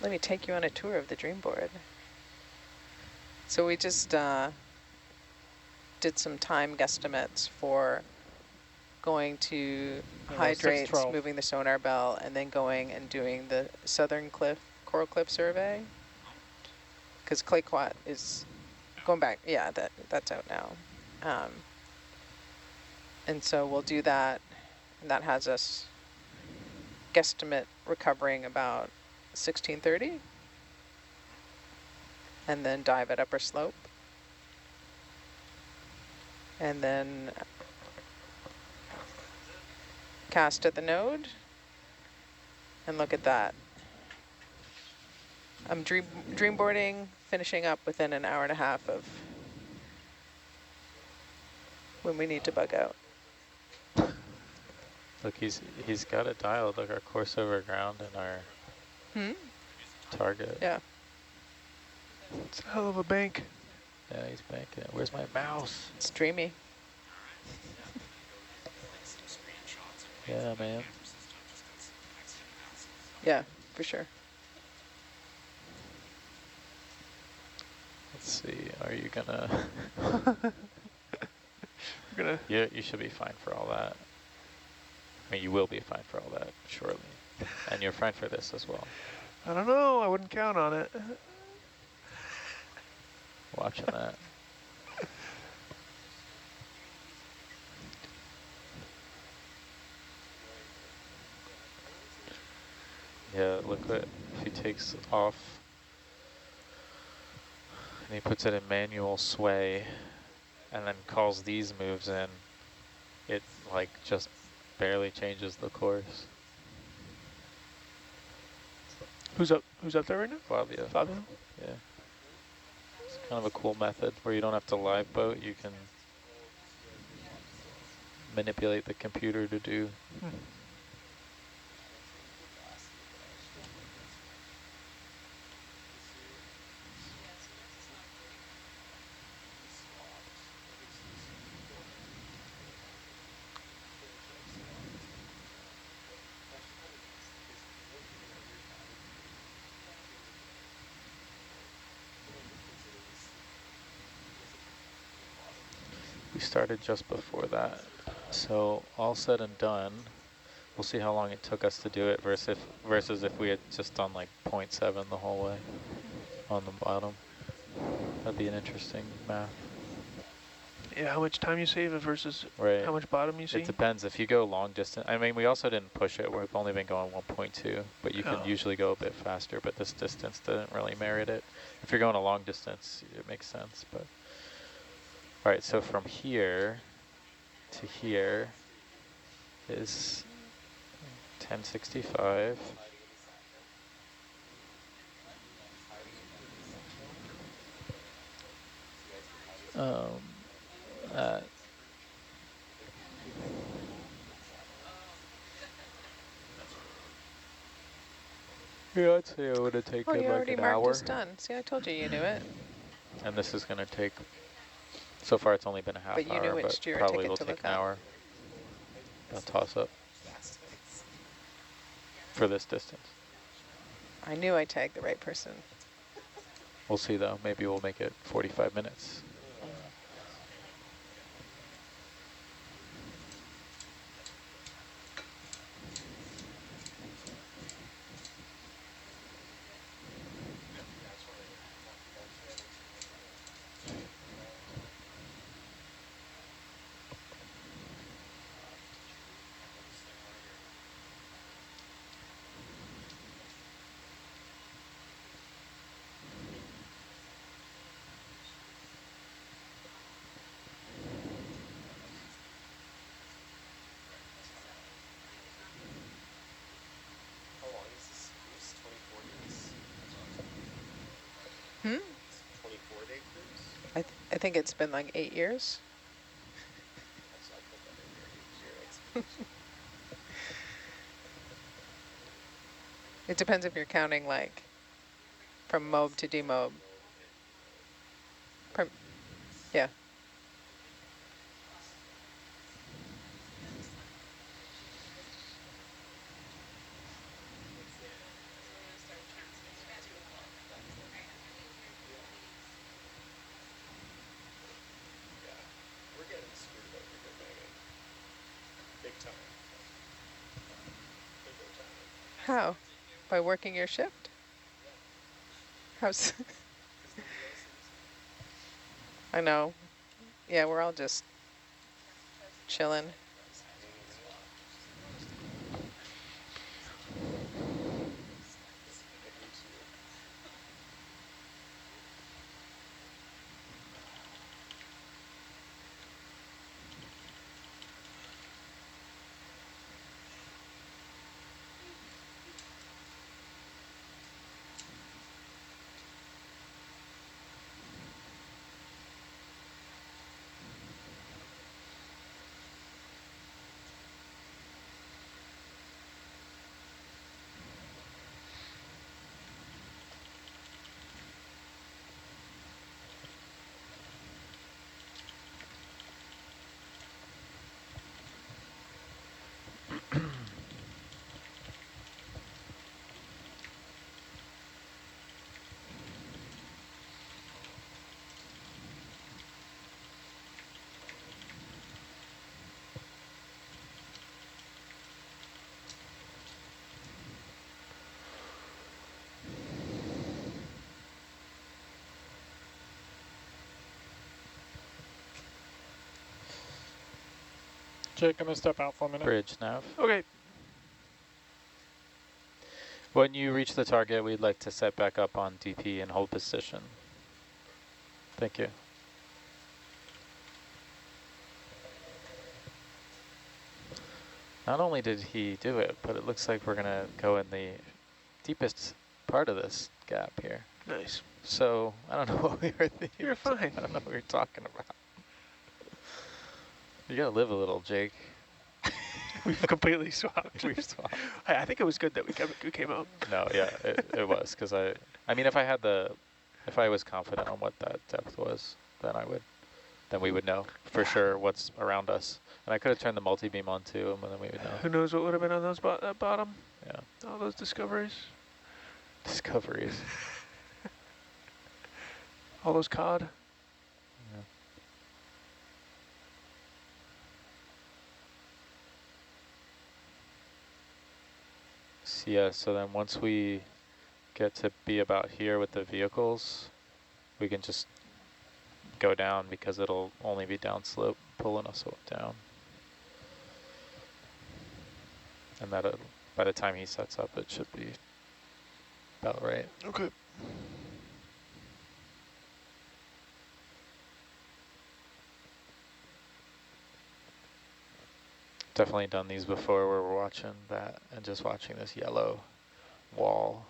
Let me take you on a tour of the dream board. So we just did some time guesstimates for going to Yeah, hydrates, 612. moving the sonar bell, and then going and doing the Southern Coral Cliff survey. Because Clayquat is going back. Yeah, that's out now. And so we'll do that, and that has us guesstimate recovering about 1630, and then dive at upper slope, and then cast at the node, and look at that. I'm dreamboarding, finishing up within an hour and a half of when we need to bug out. Look, he's got it dialed. Look, our course over ground and our target. Yeah. It's a hell of a bank. Yeah, he's banking it. Where's my mouse? It's dreamy. Yeah, man. Yeah, for sure. Let's see. Are you gonna? We're gonna. Yeah, you should be fine for all that. I mean, you will be fine for all that shortly, and you're fine for this as well. I don't know. I wouldn't count on it. Watching that. Yeah, look what, if he takes off and he puts it in manual sway and then calls these moves in, it like just barely changes the course. Who's up there right now? Flavio. Fabio? Yeah. It's kind of a cool method where you don't have to live boat, you can manipulate the computer to do. We started just before that. So all said and done, we'll see how long it took us to do it versus if we had just done like 0.7 the whole way on the bottom. That'd be an interesting math. Yeah, how much time you save versus Right. how much bottom you see? It depends. If you go long distance, I mean, we also didn't push it. We've only been going 1.2, but you can usually go a bit faster, but this distance didn't really merit it. If you're going a long distance, it makes sense, but. All right, so from here to here is 1065. Yeah, I'd say it would have taken Oh, you like already an marked hour. us done. See, I told you you knew it. And this is going to take, so far it's only been a half But you hour, knew which but Jira probably ticket will to take look an up. hour. I'll toss up. for this distance. I knew I tagged the right person. We'll see though. Maybe we'll make it 45 minutes. How long is this cruise? 24 days? Hmm? 24-day cruise? I think it's been like 8 years. So I put that in there. 8-year expedition. It depends if you're counting like from mob to demob. Yeah. We're getting screwed over here, Megan. Big time. Big old time. How? By working your shift? How's? I know. Yeah, we're all just chilling. Jake, I'm gonna step out for a minute. Bridge nav. Okay. When you reach the target, we'd like to set back up on DP and hold position. Thank you. Not only did he do it, but it looks like we're gonna go in the deepest part of this gap here. Nice. So I don't know what we were thinking. You're fine. I don't know what we were talking about. You gotta live a little, Jake. We've completely swapped. We've swapped. I think it was good that we came out. No, yeah, it was, because I mean, if I was confident on what that depth was, then we would know for sure what's around us. And I could have turned the multi-beam on too, and then we would know. Who knows what would have been on those that bottom? Yeah. All those discoveries. Discoveries. All those cod. Yeah. So, yeah, so then once we get to be about here with the vehicles, we can just go down because it'll only be downslope pulling us down. And that by the time he sets up, it should be about right. Okay. Definitely done these before where we're watching that and just watching this yellow wall.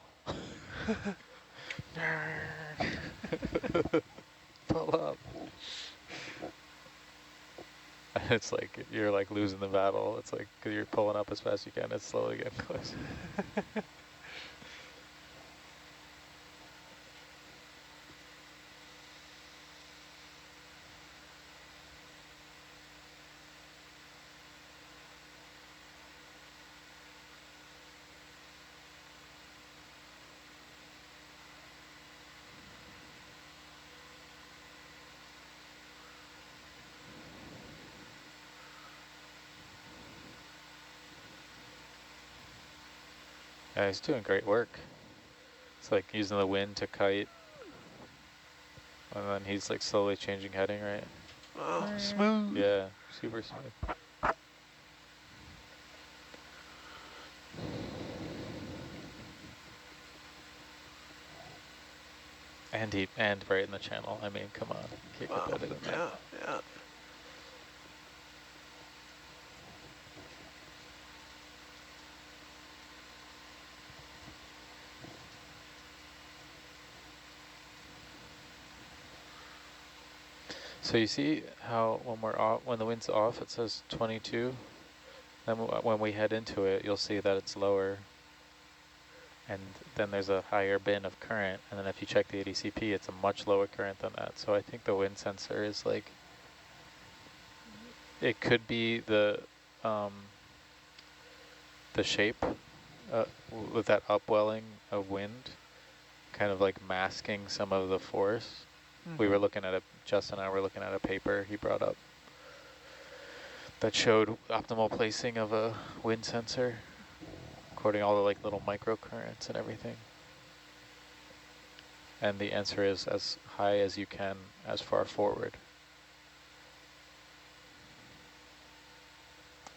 Pull up. It's like you're like losing the battle. It's like 'cause you're pulling up as fast as you can. It's slowly getting close. Yeah, he's doing great work. It's like using the wind to kite. And then he's like slowly changing heading, right? Oh, smooth. Yeah, super smooth. And right in the channel. I mean, come on. Can't get better than that. Yeah, yeah. So you see how when we're off, when the wind's off, it says 22. Then when we head into it, you'll see that it's lower. And then there's a higher bin of current. And then if you check the ADCP, it's a much lower current than that. So I think the wind sensor is like, it could be the shape with that upwelling of wind, kind of like masking some of the force. We were looking at Justin and I were looking at a paper he brought up that showed optimal placing of a wind sensor, according to all the like little microcurrents and everything. And the answer is as high as you can, as far forward.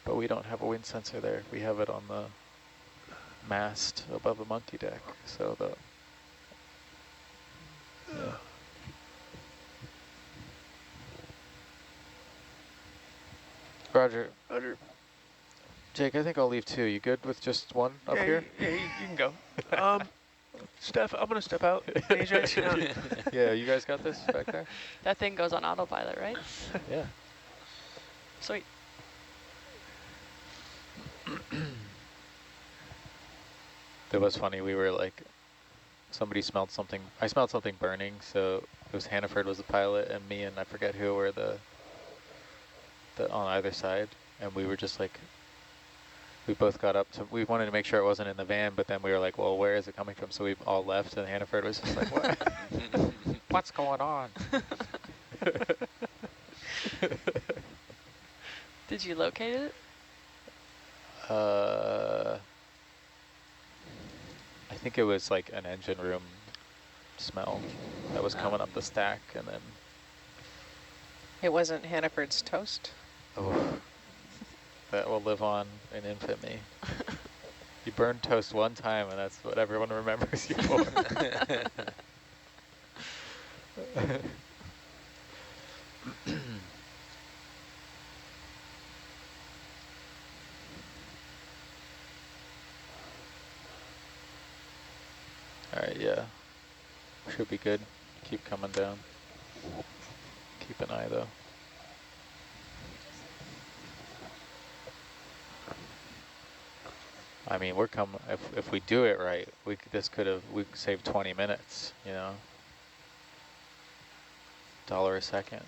But we don't have a wind sensor there. We have it on the mast above the monkey deck. So the yeah. Roger. Roger. Jake, I think I'll leave 2. You good with just 1 up Yeah, here? Yeah, you can go. Steph, I'm gonna step out. AJ, sit down. Yeah, you guys got this back there? That thing goes on autopilot, right? Yeah. Sweet. It was funny, we were like, somebody smelled something, I smelled something burning, so it was Hannaford was the pilot, and me and I forget who were the on either side, and we were just like, we both got up to, we wanted to make sure it wasn't in the van, but then we were like, well, where is it coming from? So we all left, and Hannaford was just like, what? What's going on? Did you locate it? I think it was like an engine room smell that was coming up the stack, and then It wasn't Hannaford's toast? oh, that will live on in infamy. You burn toast one time, and that's what everyone remembers you for. All right, yeah, should be good. Keep coming down. Keep an eye though. I mean, we're coming. If we do it right, we could save 20 minutes. You know, $1 a second.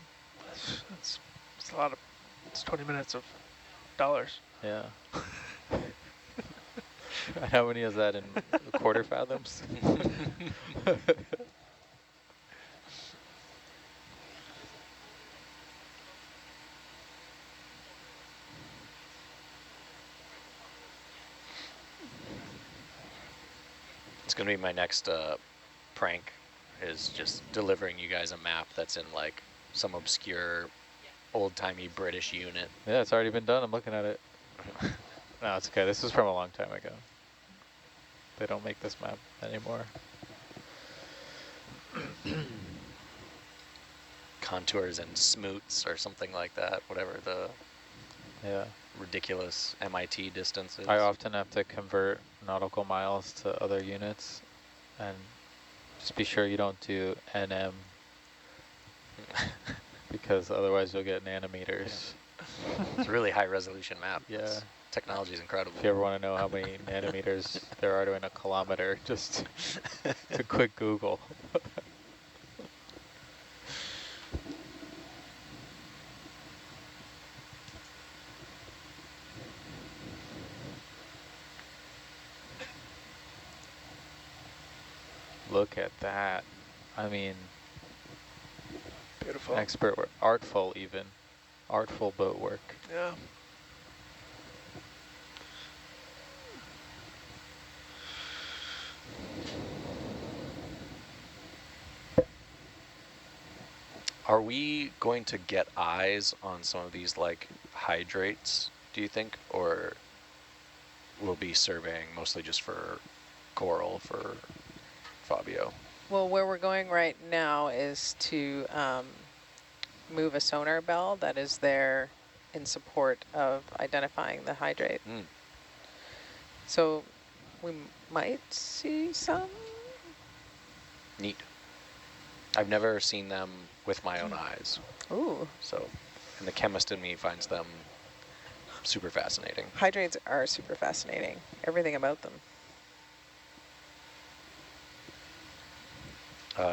That's a lot of. It's 20 minutes of dollars. Yeah. How many is that in quarter fathoms? It's going to be my next prank, is just delivering you guys a map that's in like some obscure old-timey British unit. Yeah, it's already been done. I'm looking at it. No, it's okay. This is from a long time ago. They don't make this map anymore. Contours and smoots or something like that, whatever the Yeah. ridiculous MIT distance is. I often have to convert nautical miles to other units, and just be sure you don't do NM, because otherwise you'll get nanometers. It's a really high resolution map. Yeah. Technology is incredible. If you ever want to know how many nanometers there are to in a kilometer, just a quick Google. Look at that. I mean, Beautiful. expert work, artful even, artful boat work. Yeah. Are we going to get eyes on some of these like hydrates, do you think? Or we'll be surveying mostly just for coral for Fabio? Well, where we're going right now is to move a sonar bell that is there in support of identifying the hydrate. Mm. So we might see some. Neat. I've never seen them with my own eyes. Ooh, So, and the chemist in me finds them super fascinating. hydrates are super fascinating. Everything about them.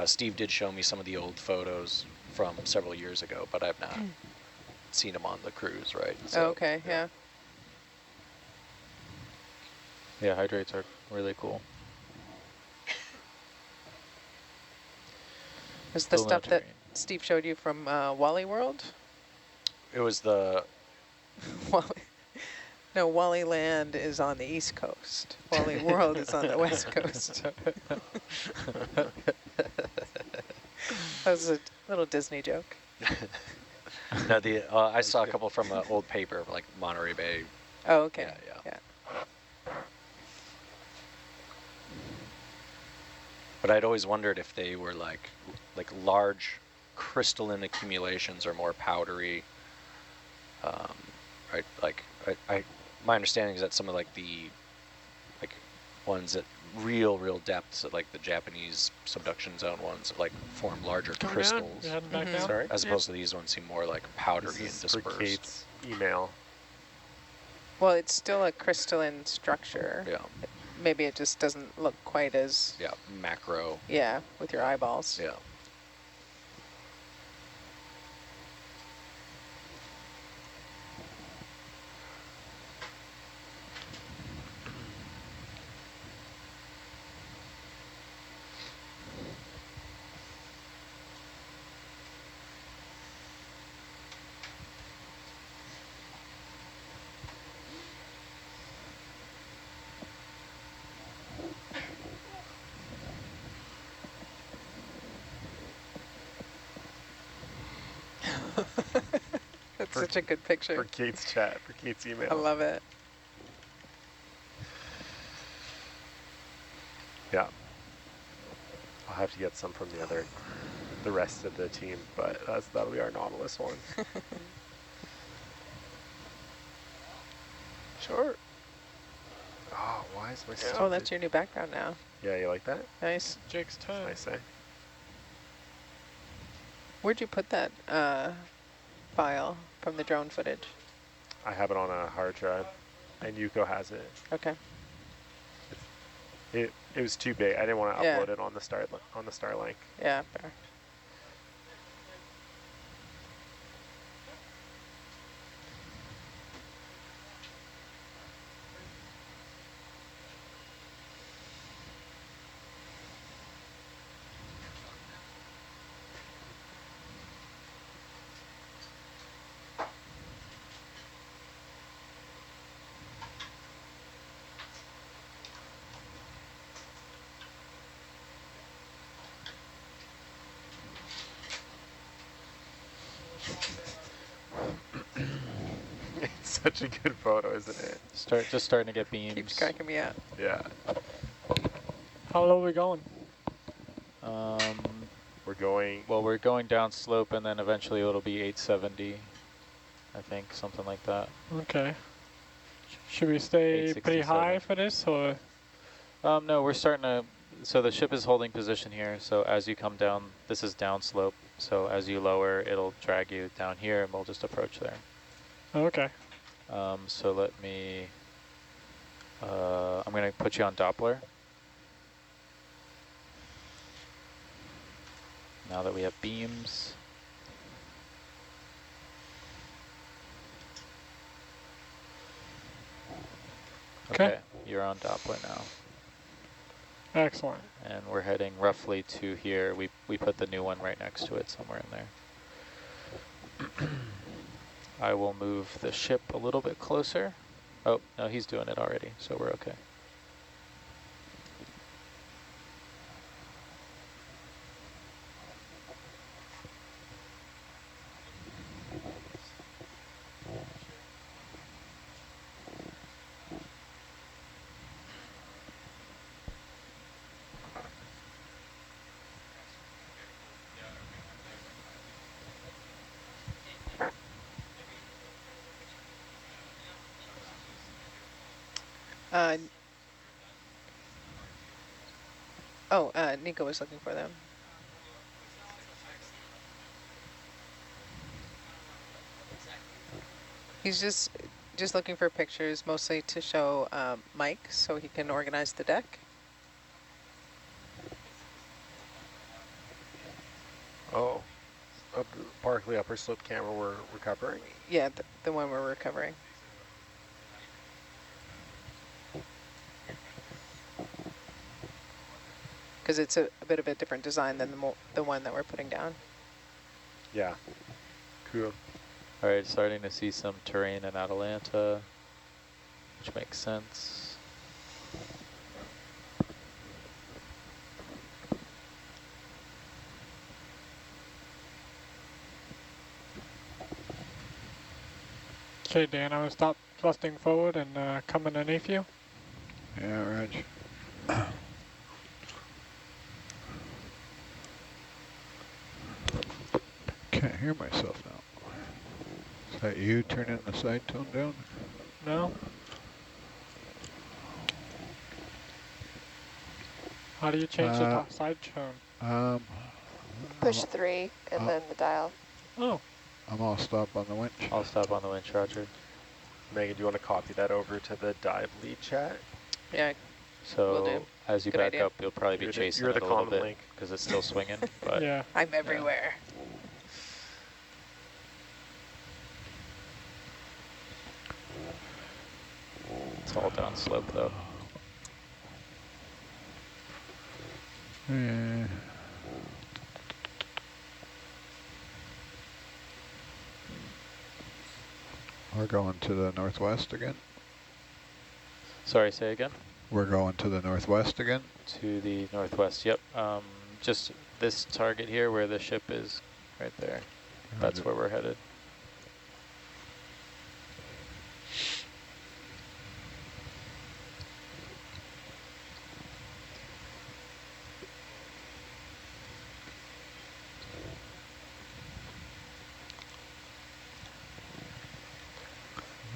Steve did show me some of the old photos from several years ago, but I've not seen them on the cruise, right? Oh, okay, yeah. Yeah, hydrates are really cool. Is the Still no stuff that terrain. Steve showed you from Wally World? It was the, Wally. No, Wally Land is on the East Coast. Wally World is on the West Coast. That was a little Disney joke. no, the I saw a couple from an old paper, like Monterey Bay. Oh, okay. Yeah. But I'd always wondered if they were like large crystalline accumulations or more powdery. Right, like my understanding is that some of like the ones at real depths, at like the Japanese subduction zone ones, like form larger Come down. crystals. You heading back Mhm. down? Sorry? As opposed to these ones seem more like powdery and This is for dispersed. Kate's email. Well, it's still a crystalline structure. Yeah, Maybe it just doesn't look quite as, yeah, macro. yeah, with your eyeballs. Yeah. That's For- such a good For picture. Kate's chat, for Kate's email. I love it. Yeah. I'll have to get some from the rest of the team, but that'll be our Nautilus one. Sure. Oh, why is my Oh, that's your new background now. Yeah, you like that? Nice. Jake's turn. Nice, eh? Where'd you put that file from the drone footage? I have it on a hard drive, and Yuko has it. Okay. It was too big. I didn't want to Yeah. upload it on the Starlink. Yeah, fair. It's such a good photo, isn't it? Just starting to get beams. Keeps cracking me out. Yeah. How low are we going? We're going. Well, we're going down slope, and then eventually it'll be 870, I think, something like that. Okay. Should we stay pretty 867. high for this, or? No, we're starting to, so the ship is holding position here, so as you come down, this is down slope, so as you lower, it'll drag you down here, and we'll just approach there. Okay. So let me, I'm going to put you on Doppler. Now that we have beams. Okay. You're on Doppler now. Excellent. And we're heading roughly to here. We put the new one right next to it, somewhere in there. I will move the ship a little bit closer. Oh, no, he's doing it already, so we're okay. Uh, Nico was looking for them. He's just looking for pictures, mostly to show Mike so he can organize the deck. Oh, a Barkley upper slope camera we're recovering. Yeah, the one we're recovering. Because it's a bit of a different design than the one that we're putting down. Yeah, cool. All right, starting to see some terrain in Atalanta, which makes sense. Okay, Dan, I will stop thrusting forward and come underneath you. Yeah, Reg. Can't hear myself now. Is that you turning the side tone down? No? How do you change the top side tone? Push 3 and then the dial. Oh, I'm all stop on the winch. I'll stop on the winch, Roger. Megan, do you want to copy that over to the dive lead chat? Yeah, So Will do. as you Good back idea. up, you'll probably be You're chasing the it a little common bit link. because it's still swinging. But yeah. I'm everywhere. it's all down slope though. Eh. We're going to the northwest again. Sorry, say again? We're going to the northwest again. To the northwest, yep. Just this target here where the ship is right there. That's where we're headed.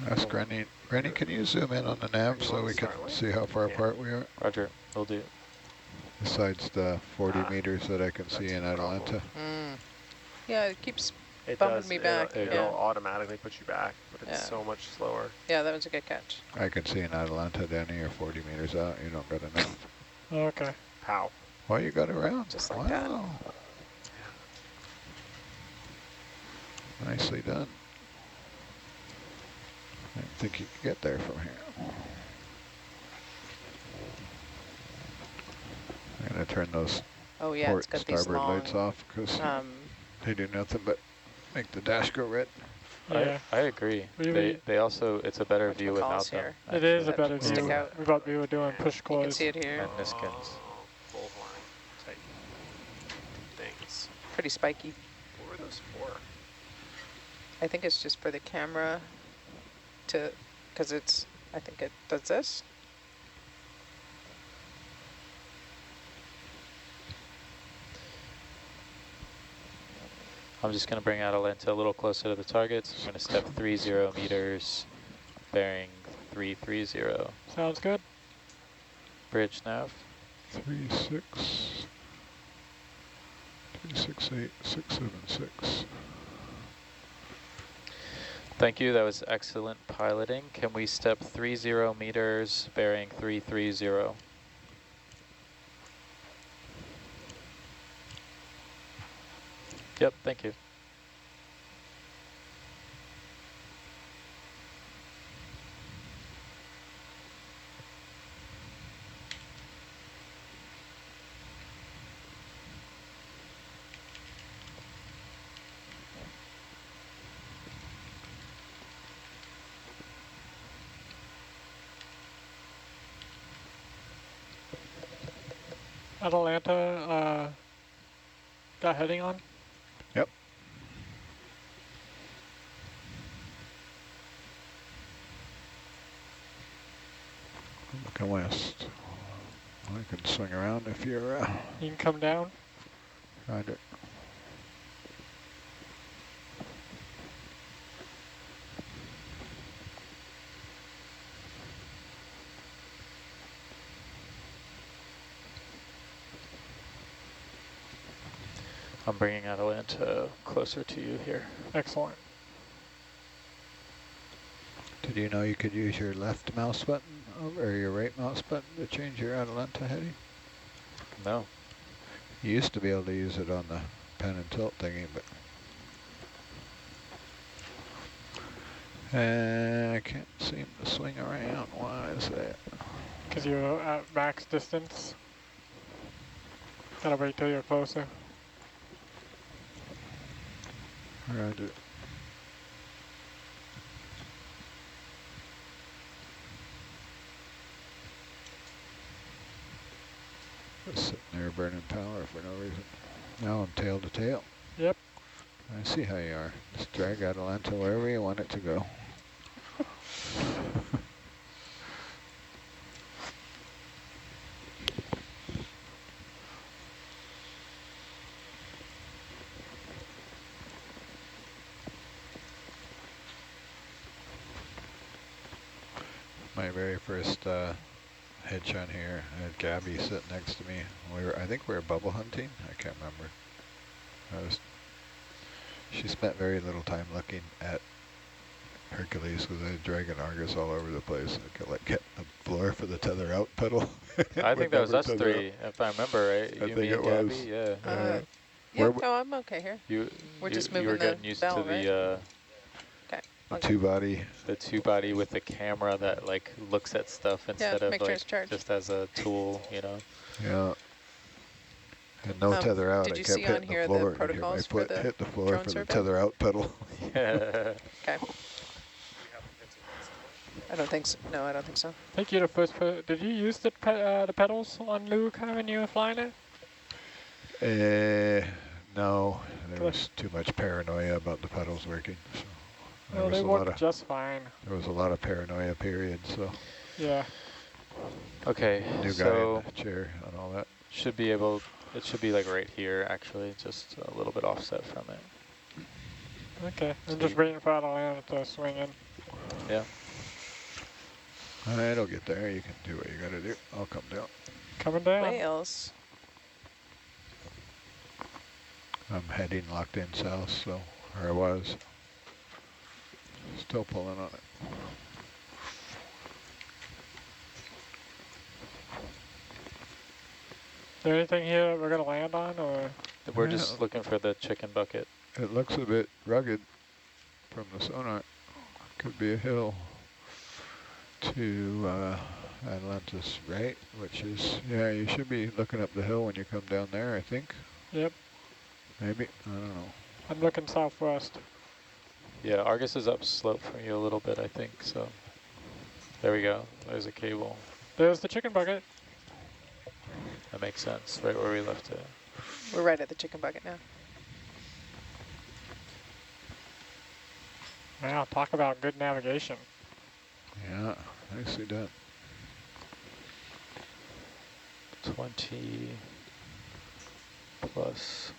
Ask Rennie. Rennie, can you zoom in on the nav so we can see how far apart we are? Roger, will do. Besides the 40 meters that I can see in Atalanta. Yeah, it keeps It bumping does. me back. It'll Yeah. automatically put you back, but it's Yeah. so much slower. Yeah, that was a good catch. I can see in Atalanta, Danny, you're 40 meters out. You don't got enough. Okay. Pow. Why you got around? Just like that. Wow. Nicely done. I didn't think you could get there from here. I'm going to turn those Oh yeah, port it's got these starboard long. lights off because Um, they do nothing but make the dash go red. Yeah. I agree. Really- They also, it's a better view without McCall's them. here. It is a That better stick view. out. We thought we were doing push you can close. see it here. And Niskins. Bullhorn type things. Pretty spiky. What were those for? I think it's just for the camera to, because it's, I think it does this. I'm just going to bring Atalanta a little closer to the targets. I'm going to step 30 meters, bearing 330. Sounds good. Bridge nav. 36, 268, 676. Thank you, that was excellent piloting. Can we step 30 meters, bearing 330? Yep, thank you. Atalanta got heading on. Yep. Looking west. I can swing around if you're You can come down. trying to. I'm bringing Atalanta closer to you here. Excellent. Did you know you could use your left mouse button or your right mouse button to change your Atalanta heading? No. You used to be able to use it on the pen and tilt thingy, but I can't seem to swing around. Why is that? Because you're at max distance. Gotta wait till you're closer. Roger. Just sitting there burning power for no reason. Now I'm tail to tail. Yep. I see how you are. Just drag Atalanta wherever you want it to go. My very first hitch on here, I had Gabby sitting next to me. I think we were bubble hunting. I can't remember. She spent very little time looking at Hercules because I had dragging Argus all over the place. I could like get the floor for the tether out pedal. I think that was us three, if I remember right. I You, think me, and it Gabby, was. yeah. Yeah, no, I'm okay here. We're just moving you were the getting used bell, to the Okay. The two-body. the two-body with the camera that like looks at stuff instead of make sure like it's charged. just as a tool, you know. Yeah. And no tether out. Did I you kept see on hitting here the floor. the And my protocols for foot the hit the floor drone for the survey? tether out pedal. Yeah. Okay. I don't think so. No, I don't think so. I think you're the first did you use the pedals on Luke when you were flying it? No, there was too much paranoia about the pedals working. So Well, they work just fine. there was a lot of paranoia period, so Yeah. Okay, new guy in the chair and all that. should be able, it should be like right here actually, just a little bit offset from it. Okay, I'm just waiting for Atalanta to swing in. Yeah. It'll get there. You can do what you gotta do. I'll come down. Coming down. Whales. I'm heading locked in south, so, or I was. Still pulling on it. Is there anything here that we're gonna land on, or? We're just looking for the chicken bucket. It looks a bit rugged from the sonar. Could be a hill to Atlantis, right? Which is, yeah, you should be looking up the hill when you come down there, I think. Yep. Maybe, I don't know. I'm looking southwest. Yeah, Argus is up slope from you a little bit, I think, so. There we go, there's a cable. There's the chicken bucket. That makes sense, right where we left it. We're right at the chicken bucket now. Now, talk about good navigation. Yeah, nicely done. 20 plus.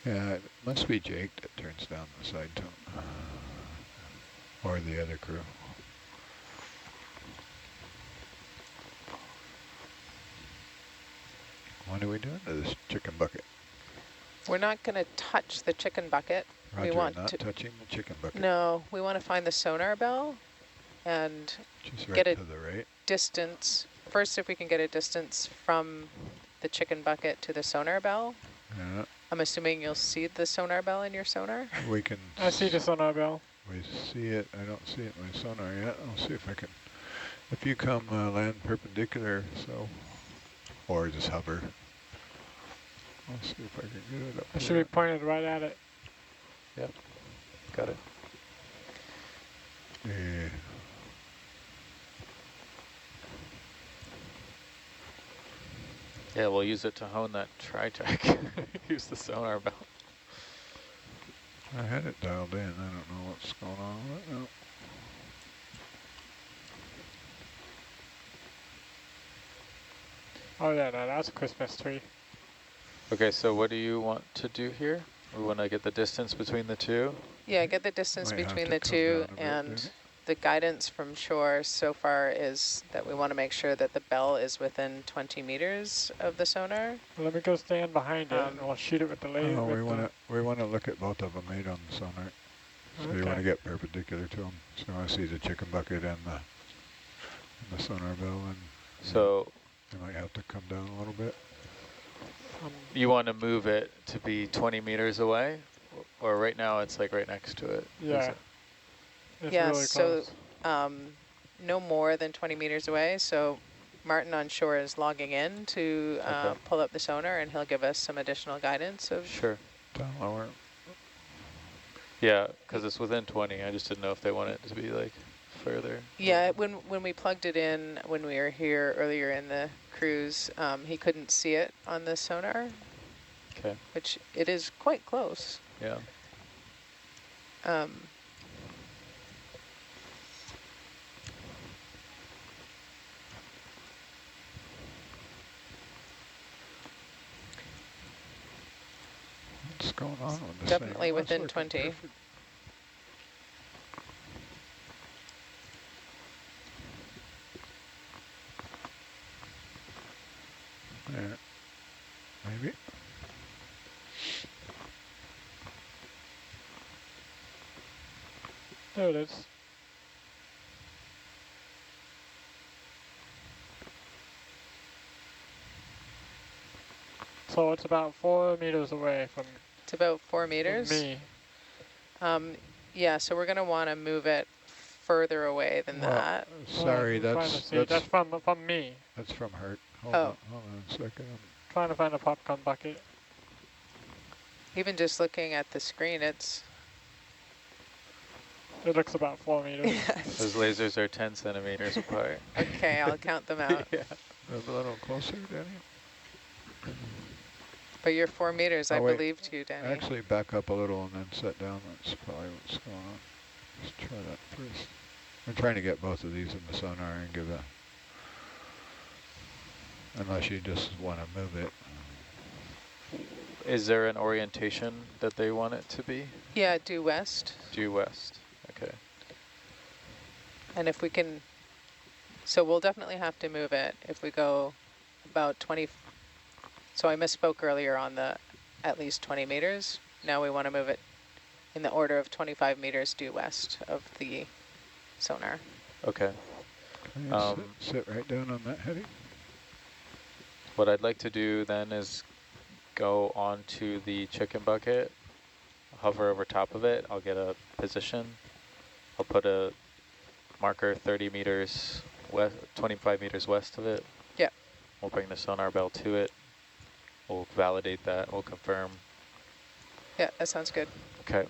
Yeah, it must be Jake that turns down the side tone. Or the other crew. What are we doing to this chicken bucket? We're not going to touch the chicken bucket. Roger, we want not to touching the chicken bucket. No, we want to find the sonar bell and Just right get a to the right. distance. First, if we can get a distance from the chicken bucket to the sonar bell. Yeah, I'm assuming you'll see the sonar bell in your sonar. we can. I see the sonar bell. We see it. I don't see it in my sonar yet. I'll see if I can. If you come land perpendicular, so, or just hover. I'll see if I can get it up. I should be pointed right at it. Yep, got it. Yeah. Yeah, we'll use it to hone that tri-track. Use the sonar belt. I had it dialed in. I don't know what's going on with it now. Oh yeah, no, that's a Christmas tree. Okay, so what do you want to do here? We want to get the distance between the two. Yeah, get the distance Might have between to the come two down a bit, and maybe. the guidance from shore so far is that we want to make sure that the bell is within 20 meters of the sonar. Let me go stand behind it, and Um, we'll shoot it with the laser. Oh, we want to look at both of them made on the sonar. So you want to get perpendicular to them. So I see the chicken bucket and the sonar bell, and So you might have to come down a little bit. you want to move it to be 20 meters away? Or right now it's like right next to it? Is Yeah. it? It's yeah, really so close. no more than 20 meters away. So Martin on shore is logging in to Okay. pull up the sonar, and he'll give us some additional guidance of Sure. Down lower. Yeah, because it's within 20. I just didn't know if they want it to be like further. Yeah, when we plugged it in when we were here earlier in the cruise, he couldn't see it on the sonar, Okay. which it is quite close. Yeah. What's going on with this Definitely thing? within Looks 20. perfect. Yeah, maybe. There it is. So it's about 4 meters away from It's about 4 meters. me. Yeah, so we're going to want to move it further away than that. Sorry, I'm trying to see. that's from me. that's from Hurt. Oh. Hold on a second. Trying to find a popcorn bucket. Even just looking at the screen, it's... It looks about 4 meters. Yes. Those lasers are 10 centimeters apart. Okay, I'll count them out. Yeah. A little closer, Danny. But you're 4 meters, I Oh, wait. believed you, Danny. Actually, back up a little and then set down. That's probably what's going on. Let's try that first. I'm trying to get both of these in the sonar and give a... Unless you just want to move it. Is there an orientation that they want it to be? Yeah, due west. Due west. Okay. And if we can... So we'll definitely have to move it if we go about 20... So I misspoke earlier on the at least 20 meters. Now we want to move it in the order of 25 meters due west of the sonar. Okay. Can you sit right down on that heading? What I'd like to do then is go onto the chicken bucket, hover over top of it. I'll get a position. I'll put a marker 30 meters west, 25 meters west of it. Yep. We'll bring the sonar bell to it. We'll validate that. We'll confirm. Yeah, that sounds good. Okay.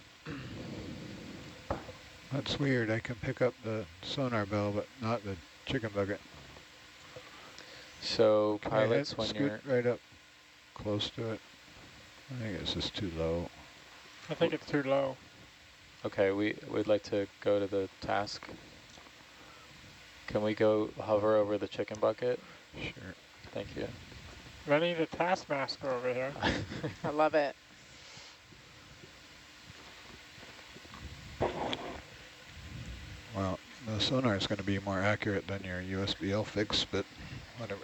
That's weird. I can pick up the sonar bell, but not the chicken bucket. So Can pilots, I when scoot you're right up close to it? I think it's just too low. I think it's too low. okay, we'd like to go to the task. Can we go hover over the chicken bucket? Sure. Thank you. Rennie the taskmaster over here. I love it. Well, the sonar is going to be more accurate than your USBL fix, but whatever.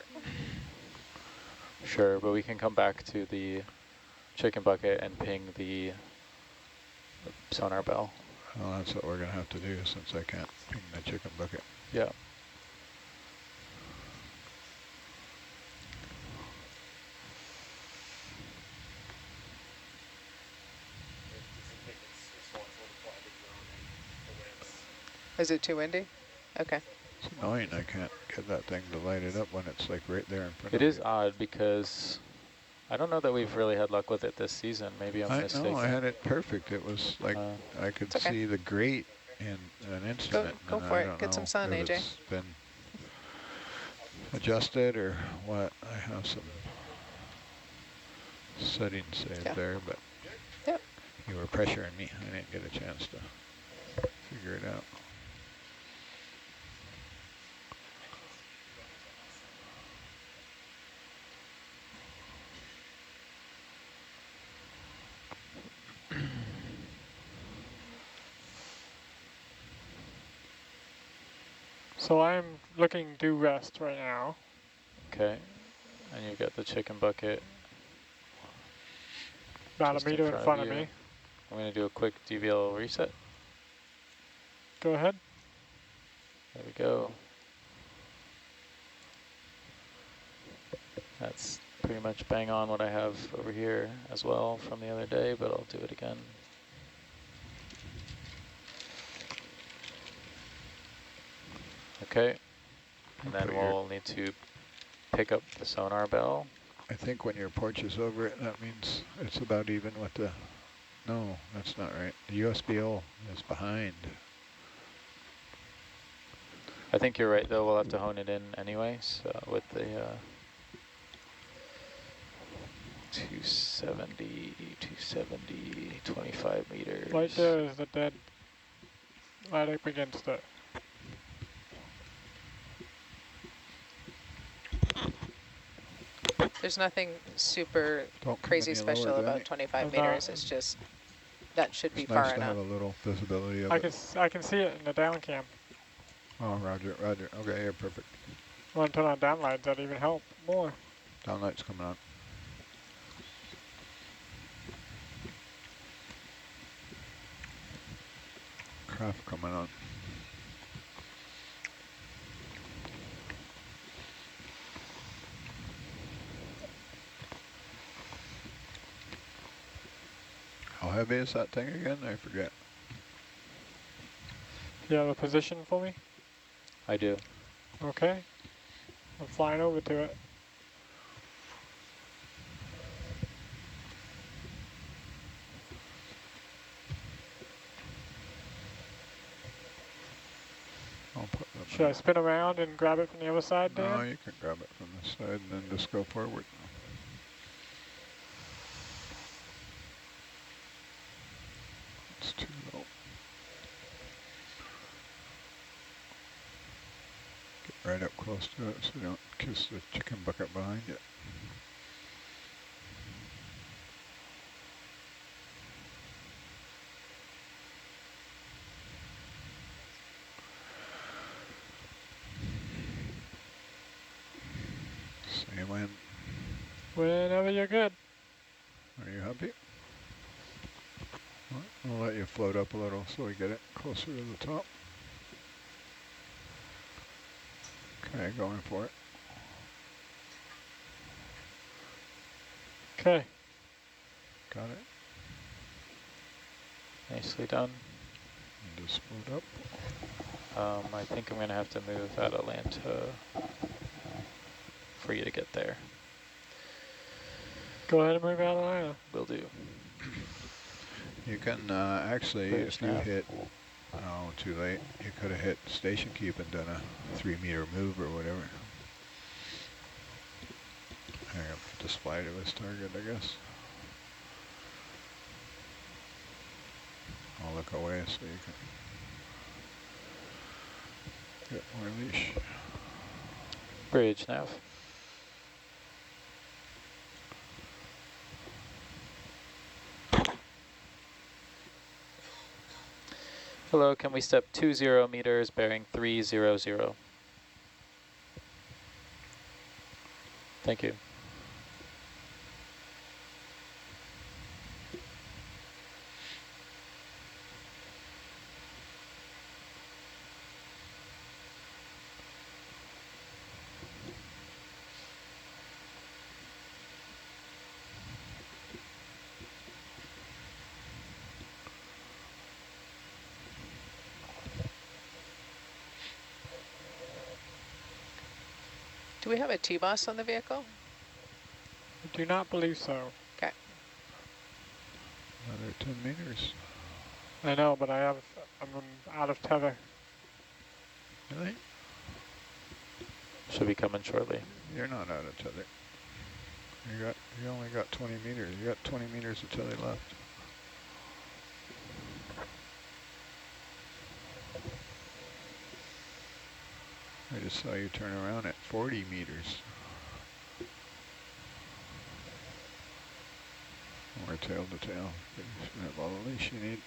Sure, but we can come back to the chicken bucket and ping the sonar bell. Well, that's what we're going to have to do since I can't ping the chicken bucket. Yeah. Is it too windy? Okay. It's annoying I can't get that thing to light it up when it's like right there in front It of is you. odd because I don't know that we've really had luck with it this season. Maybe I'm I mistaken. know, I had it perfect. It was like I could It's okay. see the grate in an instrument. Go and for I it. don't Get some know sun, if AJ. it's been adjusted or what. I have some settings saved there, but Yep. you were pressuring me. I didn't get a chance to figure it out. So I'm looking due west right now. Okay. And you've got the chicken bucket About just a meter in front of you. me. I'm going to do a quick DVL reset. Go ahead. There we go. That's pretty much bang on what I have over here as well from the other day, but I'll do it again. Okay. And then we'll need to pick up the sonar bell. I think when your porch is over it, that means it's about even with the, no, that's not right. The USBL is behind. I think you're right, though. We'll have to hone it in anyway. So with the 270, 25 meters. Right there is the dead, right up against it. There's nothing super Don't come crazy any special lower, about Danny. 25 There's meters. not. It's just, that should be It's far nice to enough. have a little visibility of I it. I can see it in the down cam. Oh, roger, roger. Okay, you're perfect. Want to turn on down lights, that'd even help more. Downlight's coming on. Craft coming on. How heavy is that thing again? I forget. You have a position for me? I do. Okay. I'm flying over to it. I'll put them Should I spin around and grab it from the other side, Dan? No, you can grab it from the side and then just go forward. It's too low. Get right up close to it so you don't kiss the chicken bucket behind you. Say when. Whenever you're good. Are you happy? I'll let you float up a little so we get it closer to the top. Okay, going for it. Okay. Got it. Nicely done. And just float up. I think I'm going to have to move that Atlanta for you to get there. Go ahead and move out of line. Will do. You can actually, Bridge if you nav. hit, oh, too late. You could have hit station keep and done a 3-meter move or whatever. Hang up, just fly to his target, I guess. I'll look away so you can get more leash. Bridge nav. Hello, can we step 20 meters bearing 300? Thank you. Do we have a T-boss on the vehicle? I do not believe so. Okay. Another 10 meters. I know, but I'm out of tether. Really? Should be coming shortly. You're not out of tether. You only got 20 meters. You got 20 meters of tether left. I just saw you turn around at 40 meters. Or tail to tail. You should have all the leash you need.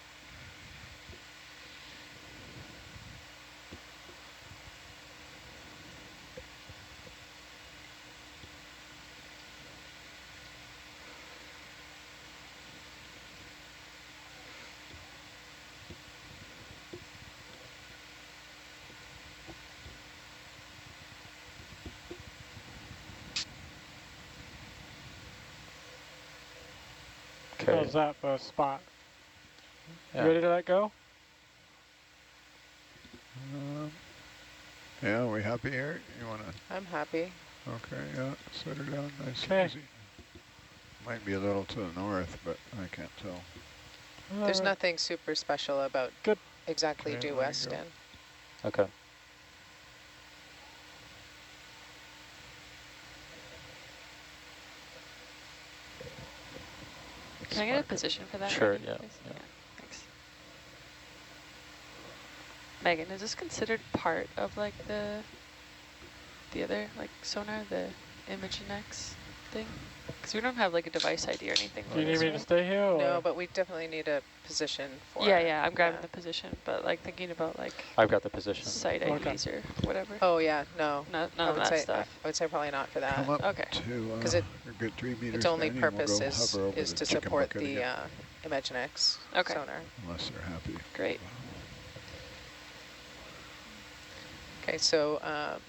Okay. How's that for a spot? Yeah. You ready to let go? Yeah, are we happy here? You want to? I'm happy. Okay, yeah, set her down nice and Okay. easy. Might be a little to the north, but I can't tell. There's Alright, nothing super special about Good. exactly Okay, due let me west go. in. Okay. Can I get a position for that? Sure, Rennie, yeah, please? yeah. Thanks. Megan, is this considered part of like the other like sonar, the ImageNX thing? Because we don't have like a device ID or anything Do for you need this, me to right? stay here or? No, but we definitely need a position for Yeah, it. yeah, I'm grabbing the position, but like thinking about like I've got the position. site Okay. IDs or whatever. Oh yeah, no. None I of would that say stuff. I would say probably not for that. Come up Okay. to 'Cause a good 3 meters. Its only Benny, and purpose we'll go hover over is the to chicken support bucket the again, ImageNX Okay. sonar. unless they're happy. Great. Okay, so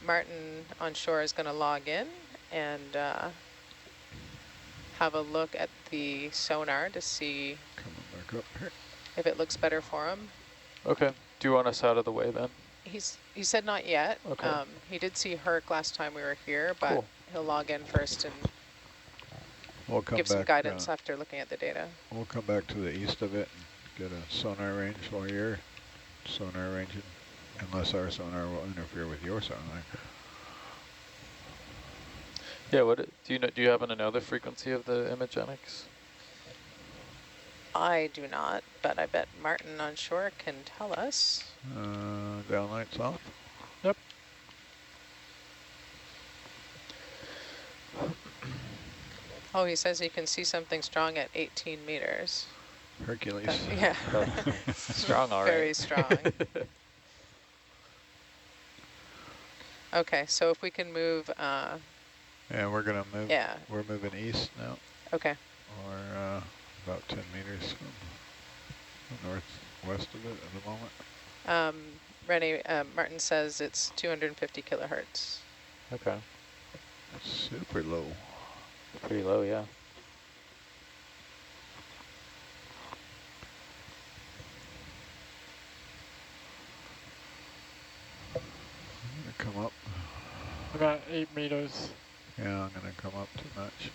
Martin on shore is going to log in and have a look at the sonar to see Coming back up here. if it looks better for him. Okay. Do you want us out of the way then? He said not yet. Okay. He did see Herc last time we were here, but Cool. he'll log in first and We'll come give back. some guidance after looking at the data. We'll come back to the east of it and get a sonar range while you're sonar ranging, unless our sonar will interfere with your sonar. Yeah. What do you know? Do you happen to know the frequency of the ImageNX? I do not, but I bet Martin on shore can tell us. Downlights off. Yep. Oh, he says he can see something strong at 18 meters. Hercules. Yeah, Strong, all right. very strong. Okay, so if we can move, Yeah, we're gonna move. yeah, We're moving east now, okay. or about 10 meters from the northwest of it at the moment. Rennie, Martin says it's 250 kilohertz. Okay. That's super low. Pretty low, yeah. I'm gonna come up. About 8 meters. Yeah, I'm gonna come up too much.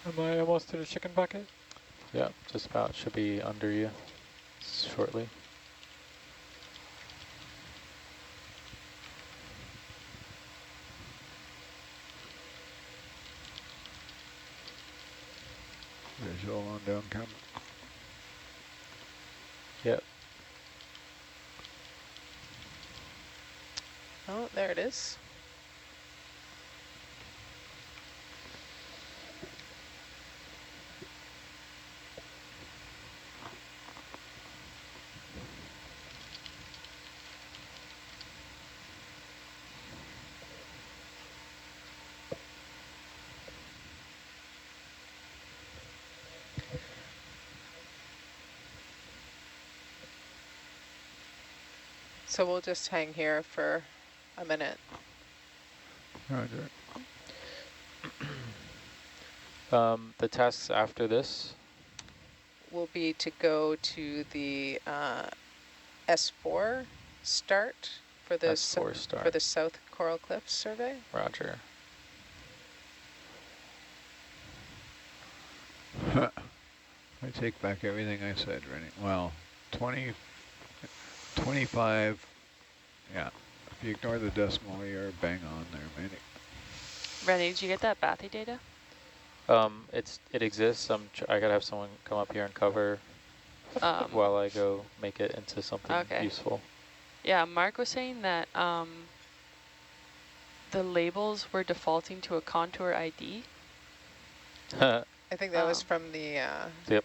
Am I almost to the chicken bucket? Yeah, just about. Should be under you shortly. Visual on down camera. Yep. Oh, there it is. So we'll just hang here for a minute. Roger. The tasks after this. Will be to go to the S4 start for the S4 start. for the South Coral Cliffs survey. Roger. I take back everything I said, Rennie. Well, 25, yeah. If you ignore the decimal, you're bang on there, Manny. Rennie, did you get that bathy data? It exists. I gotta have someone come up here and cover while I go make it into something useful. Yeah, Mark was saying that the labels were defaulting to a contour ID. I think that was from the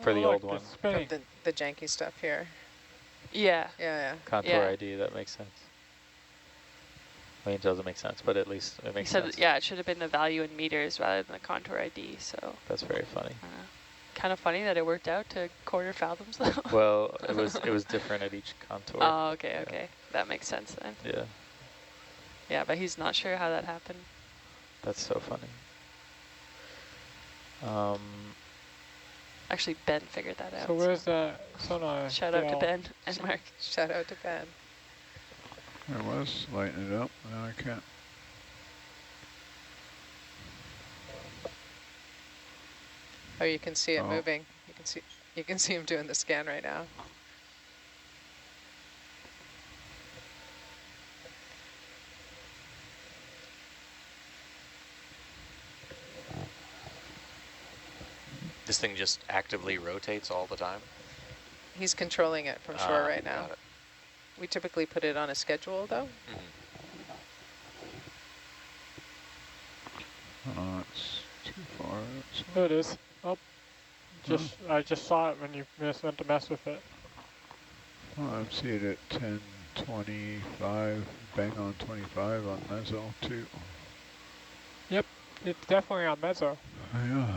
for the old look, one. it's from spinning. the janky stuff here. Yeah. Yeah, Contour ID, that makes sense. I mean, it doesn't make sense, but at least it makes sense. Yeah, it should have been the value in meters rather than the contour ID, so. That's very funny. Kind of funny that it worked out to quarter fathoms though. Well, it was different at each contour. Oh, okay, okay. That makes sense then. Yeah. Yeah, but he's not sure how that happened. That's so funny. Actually, Ben figured that out. So where's that sonar? Shout out to Dale? Ben and Mark. Shout out to Ben. I was lighting it up. Now I can't. Oh, you can see it Oh. moving. You can see him doing the scan right now. This thing just actively rotates all the time? He's controlling it from shore right now. Got it. We typically put it on a schedule though. It's too far. There it is. Oh, I just saw it when you went to mess with it. Oh, I'm seeing it 10, 25, bang on 25 on mezzo too. Yep, it's definitely on mezzo. Yeah.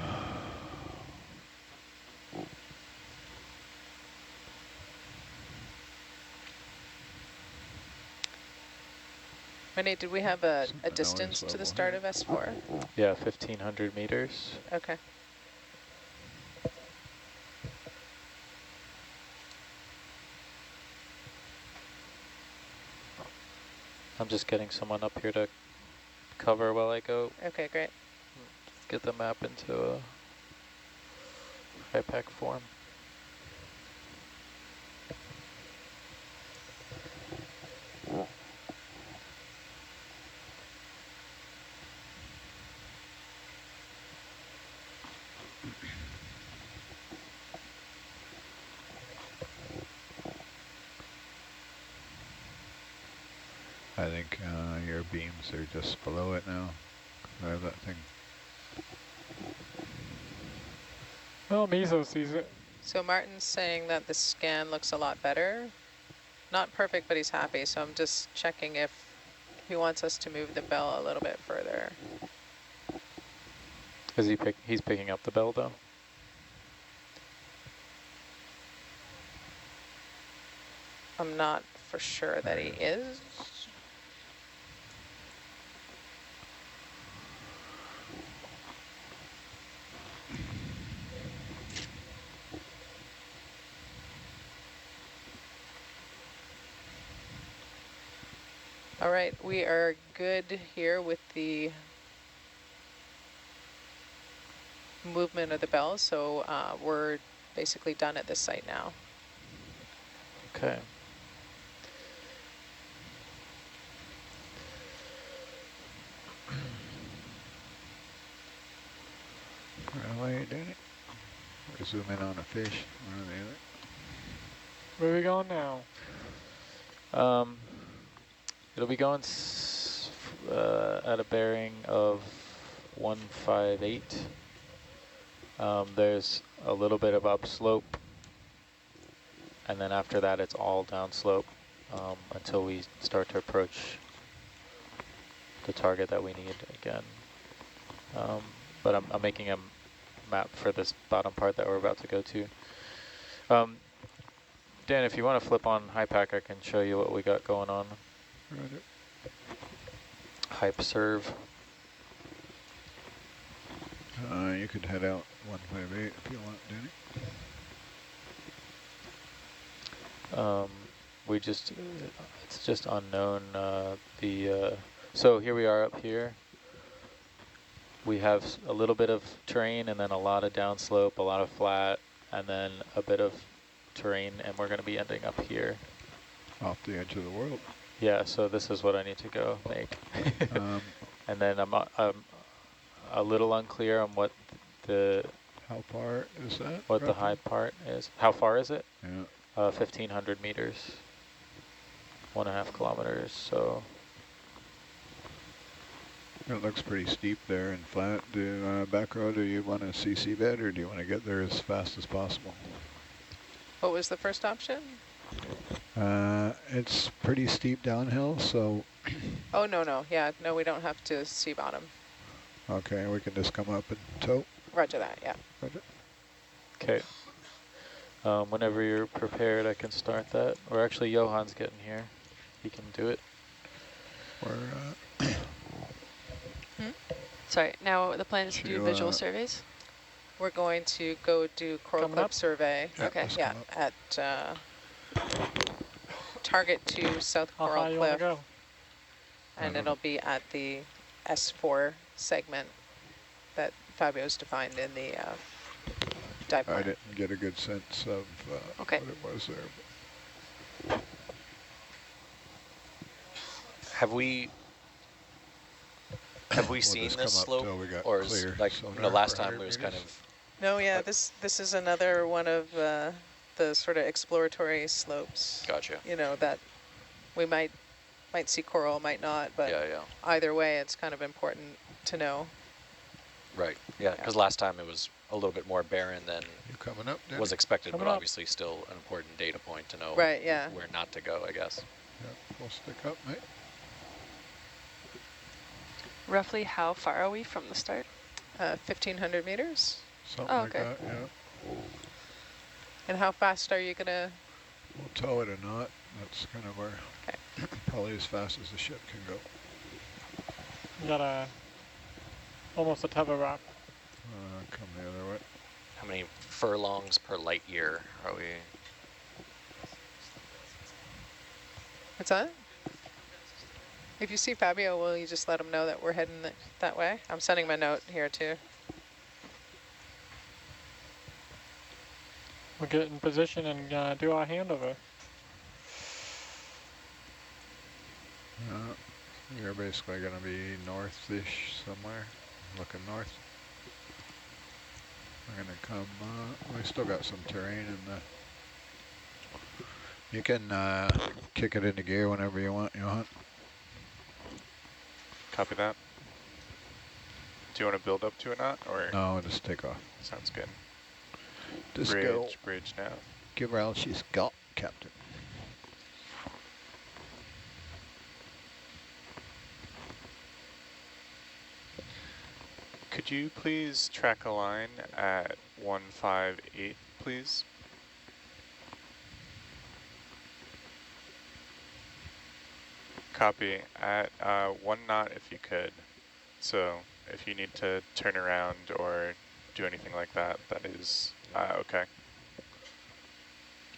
Renee, did we have a Noise distance to the level start here. of S4? Yeah, 1,500 meters. Okay. I'm just getting someone up here to cover while I go Okay, great. get the map into a HiPAC form. I think your beams are just below it now. I have that thing. Well, Mizo sees it. So Martin's saying that the scan looks a lot better. Not perfect, but he's happy. So I'm just checking if he wants us to move the bell a little bit further. Is he's picking up the bell though? I'm not for sure that he is. All right, we are good here with the movement of the bell, so we're basically done at this site now. Okay. Why are you doing it? Or zoom in on a fish, one or the other. Where are we going now? It'll be going at a bearing of 158. There's a little bit of upslope, and then after that it's all downslope until we start to approach the target that we need again. But I'm making a map for this bottom part that we're about to go to. Dan, if you want to flip on HiPAC, I can show you what we got going on. Right. Hype serve. You could head out 158 if you want, Danny. We just, it's just unknown. So here we are up here. We have a little bit of terrain and then a lot of downslope, a lot of flat, and then a bit of terrain, and we're going to be ending up here. Off the edge of the world. Yeah, so this is what I need to go make. And then I'm a little unclear on what the How far is that? what the high part is. How far is it? Yeah. 1,500 meters, 1.5 kilometers. So It looks pretty steep there and flat. Back row, do you want to CC bed or do you want to get there as fast as possible? What was the first option? It's pretty steep downhill, so Oh, no. Yeah, no, we don't have to see bottom. okay, we can just come up and tow. Roger that, yeah. Roger. okay. Whenever you're prepared, I can start that. Or actually, Johan's getting here. He can do it. We're Sorry, now the plan is to do To, visual surveys? We're going to go do coral Coming clip up? survey. Yeah, Okay. let's Yeah, come up. at target 2 South How Coral high you want to Cliff, go? and don't it'll be at the S4 segment that Fabio's defined in the dive I plan. didn't get a good sense of Okay. what it was there. Have we We'll seen just this come up slope, till we got or is clear like sonar last for time it was kind meters. of No, yeah, But- this is another one of the sort of exploratory slopes. gotcha? You know, that we might see coral, might not, but Yeah, either way, it's kind of important to know. right. Yeah, because last time it was a little bit more barren than You coming up, Danny? was expected, Coming but up. obviously still an important data point to know Right, yeah. where not to go, I guess. Yeah, full stick up, mate. Roughly how far are we from the start? 1,500 meters. Something Oh, like okay. that, yeah. And how fast are you gonna? We'll tow it or not. That's kind of our, probably as fast as the ship can go. You got almost a tether wrap. Come the other way. How many furlongs per light year are we? What's that? If you see Fabio, will you just let him know that we're heading that way? I'm sending him a note here too. We'll get in position and do our handover. You're basically going to be north-ish somewhere, looking north. We're going to come, we still got some terrain in the... You can kick it into gear whenever you want, Johan. Copy that. Do you want to build up to it, not, or? No, just take off. Sounds good. Just go. Bridge now. Give her all she's got, Captain. Could you please track a line at 158, please? Copy. At 1 knot if you could. So if you need to turn around or do anything like that, that is okay.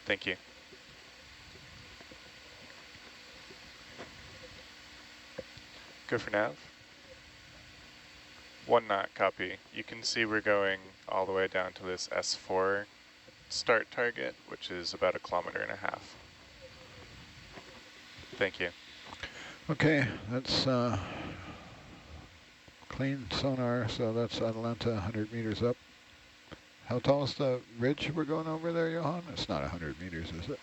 Thank you. Go for nav. 1 knot, copy. You can see we're going all the way down to this S4 start target, which is about 1.5 kilometers. Thank you. Okay, that's clean sonar, so that's Atalanta 100 meters up. How tall is the ridge we're going over there, Johan? It's not 100 meters, is it?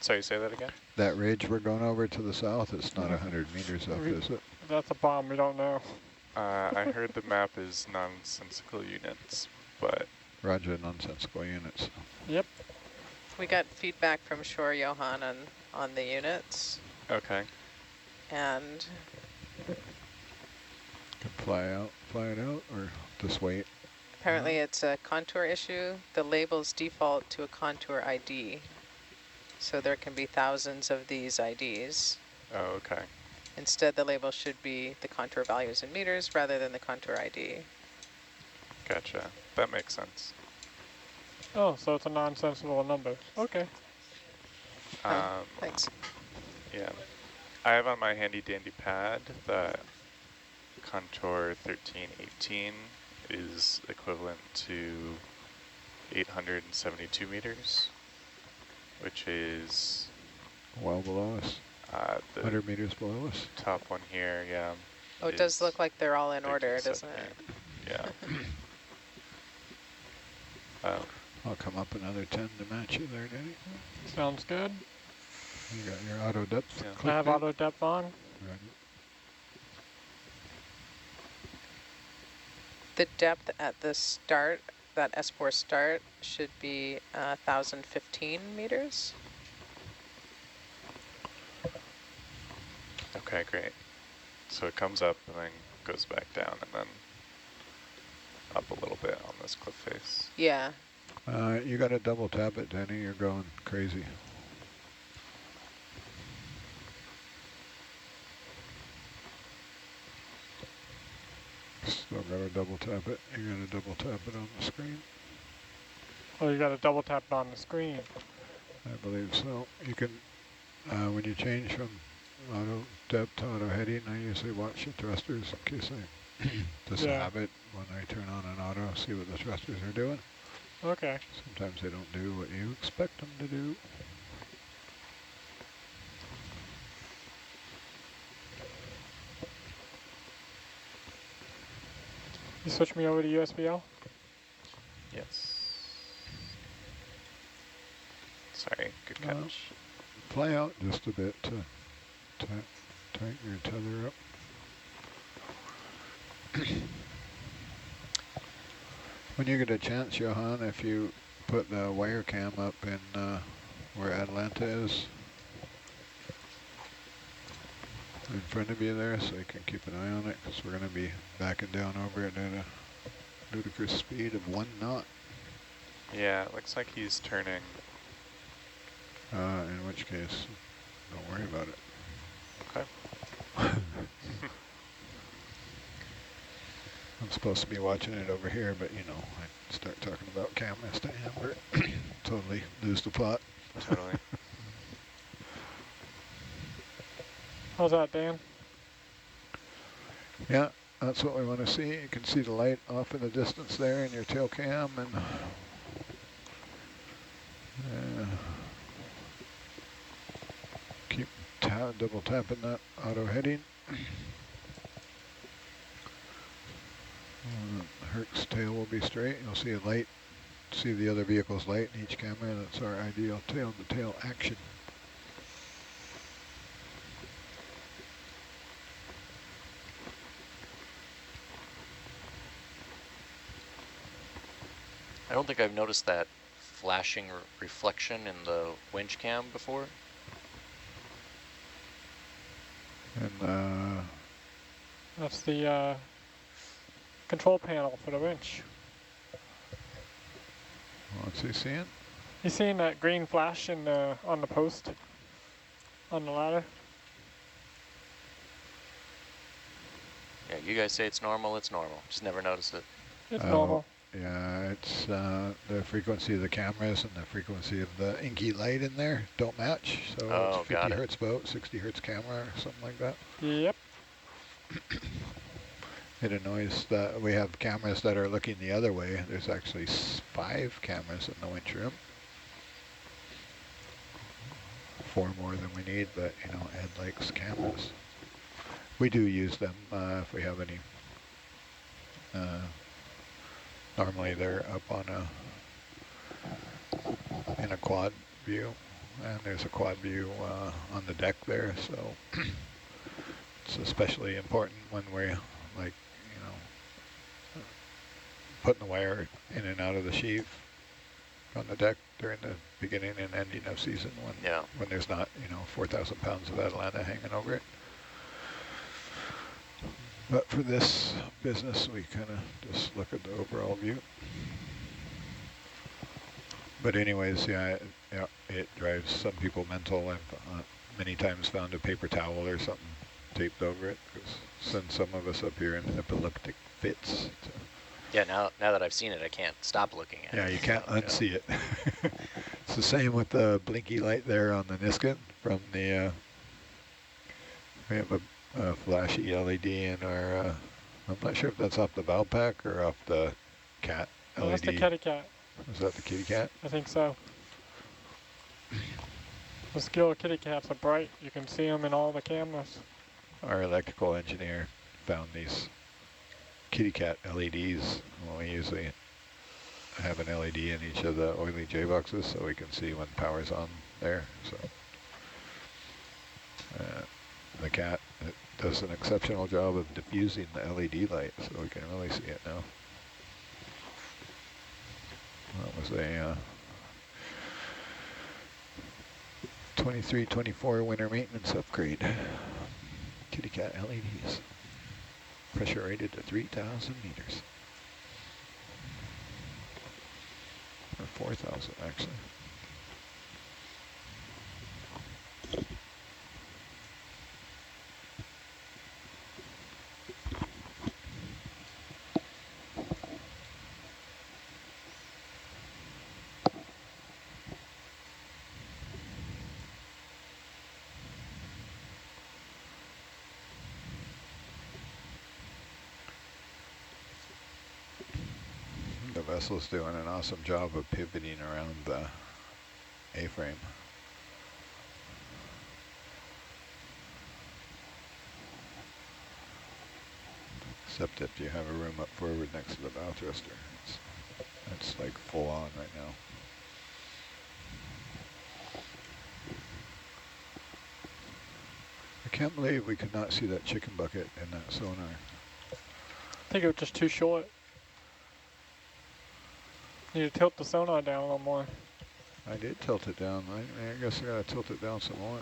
Sorry, say that again? That ridge we're going over to the south, it's not 100 meters up, is it? That's a bomb, we don't know. I heard the map is nonsensical units, but... Roger, nonsensical units. Yep. We got feedback from shore, Johan, on the units, Okay. and Can fly it out, or just wait? apparently it's a contour issue. The labels default to a contour ID, so there can be thousands of these IDs. Oh, okay. Instead, the label should be the contour values in meters rather than the contour ID. Gotcha. That makes sense. Oh, so it's a nonsensical number. Okay. Thanks. Yeah. I have on my handy dandy pad that contour 1318 is equivalent to 872 meters, which is Well below us, the 100 meters below us. top one here, yeah. Oh, it does is look like they're all in order, doesn't 1378. it? Yeah. I'll come up another 10 to match you there, Danny. Sounds good. You got your auto depth. Yeah. I have clicked in? auto depth on. Roger. The depth at the start, that S4 start, should be 1,015 meters. Okay, great. So it comes up and then goes back down and then up a little bit on this cliff face. Yeah. You got to double tap it, Danny. You're going crazy. Still gotta double tap it. You gotta double tap it on the screen. Oh, you got to double tap it on the screen. I believe so. You can, when you change from auto depth to auto heading, I usually watch the thrusters in case I just Yeah. have it when I turn on an auto, see what the thrusters are doing. Okay. Sometimes they don't do what you expect them to do. You switch me over to USBL? Yes. Sorry, good catch. Play out just a bit to tighten your tether up. When you get a chance, Johan, if you put the wire cam up in where Atlanta is, in front of you there, so you can keep an eye on it, because we're going to be backing down over it at a ludicrous speed of 1 knot. Yeah, it looks like he's turning. In which case, don't worry about it. Okay. I'm supposed to be watching it over here, but you know, I start talking about cameras to Amber, totally lose the plot. Totally. How's that, Dan? Yeah, that's what we want to see. You can see the light off in the distance there in your tail cam, and keep double tapping that auto heading. Herc's tail will be straight. You'll see a light, see the other vehicle's light in each camera. That's our ideal tail-to-tail action. I don't think I've noticed that flashing reflection in the winch cam before. And That's the control panel for the winch. what's he seeing? You seen that green flash in the on the post on the ladder? Yeah, you guys say it's normal. It's normal. Just never noticed it. It's normal. Yeah, it's the frequency of the cameras and the frequency of the inky light in there don't match. So Oh, it's 50 hertz boat, 60 hertz camera, or something like that. Yep. It annoys that we have cameras that are looking the other way. There's actually 5 cameras in the winch room. 4 more than we need, but you know, Ed likes cameras. We do use them if we have any. Normally they're up on in a quad view, and there's a quad view on the deck there, so it's especially important when we're like, you know, putting the wire in and out of the sheave on the deck during the beginning and ending of season when there's not, you know, 4,000 pounds of Atlanta hanging over it. But for this business, we kind of just look at the overall view. But anyways, yeah, it drives some people mental. I've many times found a paper towel or something taped over it, because send some of us up here in epileptic fits. Yeah, now that I've seen it, I can't stop looking at it. Yeah, you can't unsee it. It's the same with the blinky light there on the Niskin from the, we have a flashy LED in our, I'm not sure if that's off the valve pack or off the cat LED. Oh, that's the kitty cat. Is that the kitty cat? I think so. The skill kitty cats are bright. You can see them in all the cameras. Our electrical engineer found these kitty cat LEDs. Well, we usually have an LED in each of the oily J boxes so we can see when power's on there. So the cat, it does an exceptional job of diffusing the LED light, so we can really see it now. That was a 23-24 winter maintenance upgrade. Kitty cat LEDs. Pressure rated to 3,000 meters. Or 4,000 actually. vessel's doing an awesome job of pivoting around the A-frame. Except if you have a room up forward next to the bow thruster. It's like full on right now. I can't believe we could not see that chicken bucket in that sonar. I think it was just too short. Need to tilt the sonar down a little more. I did tilt it down. I guess I gotta tilt it down some more.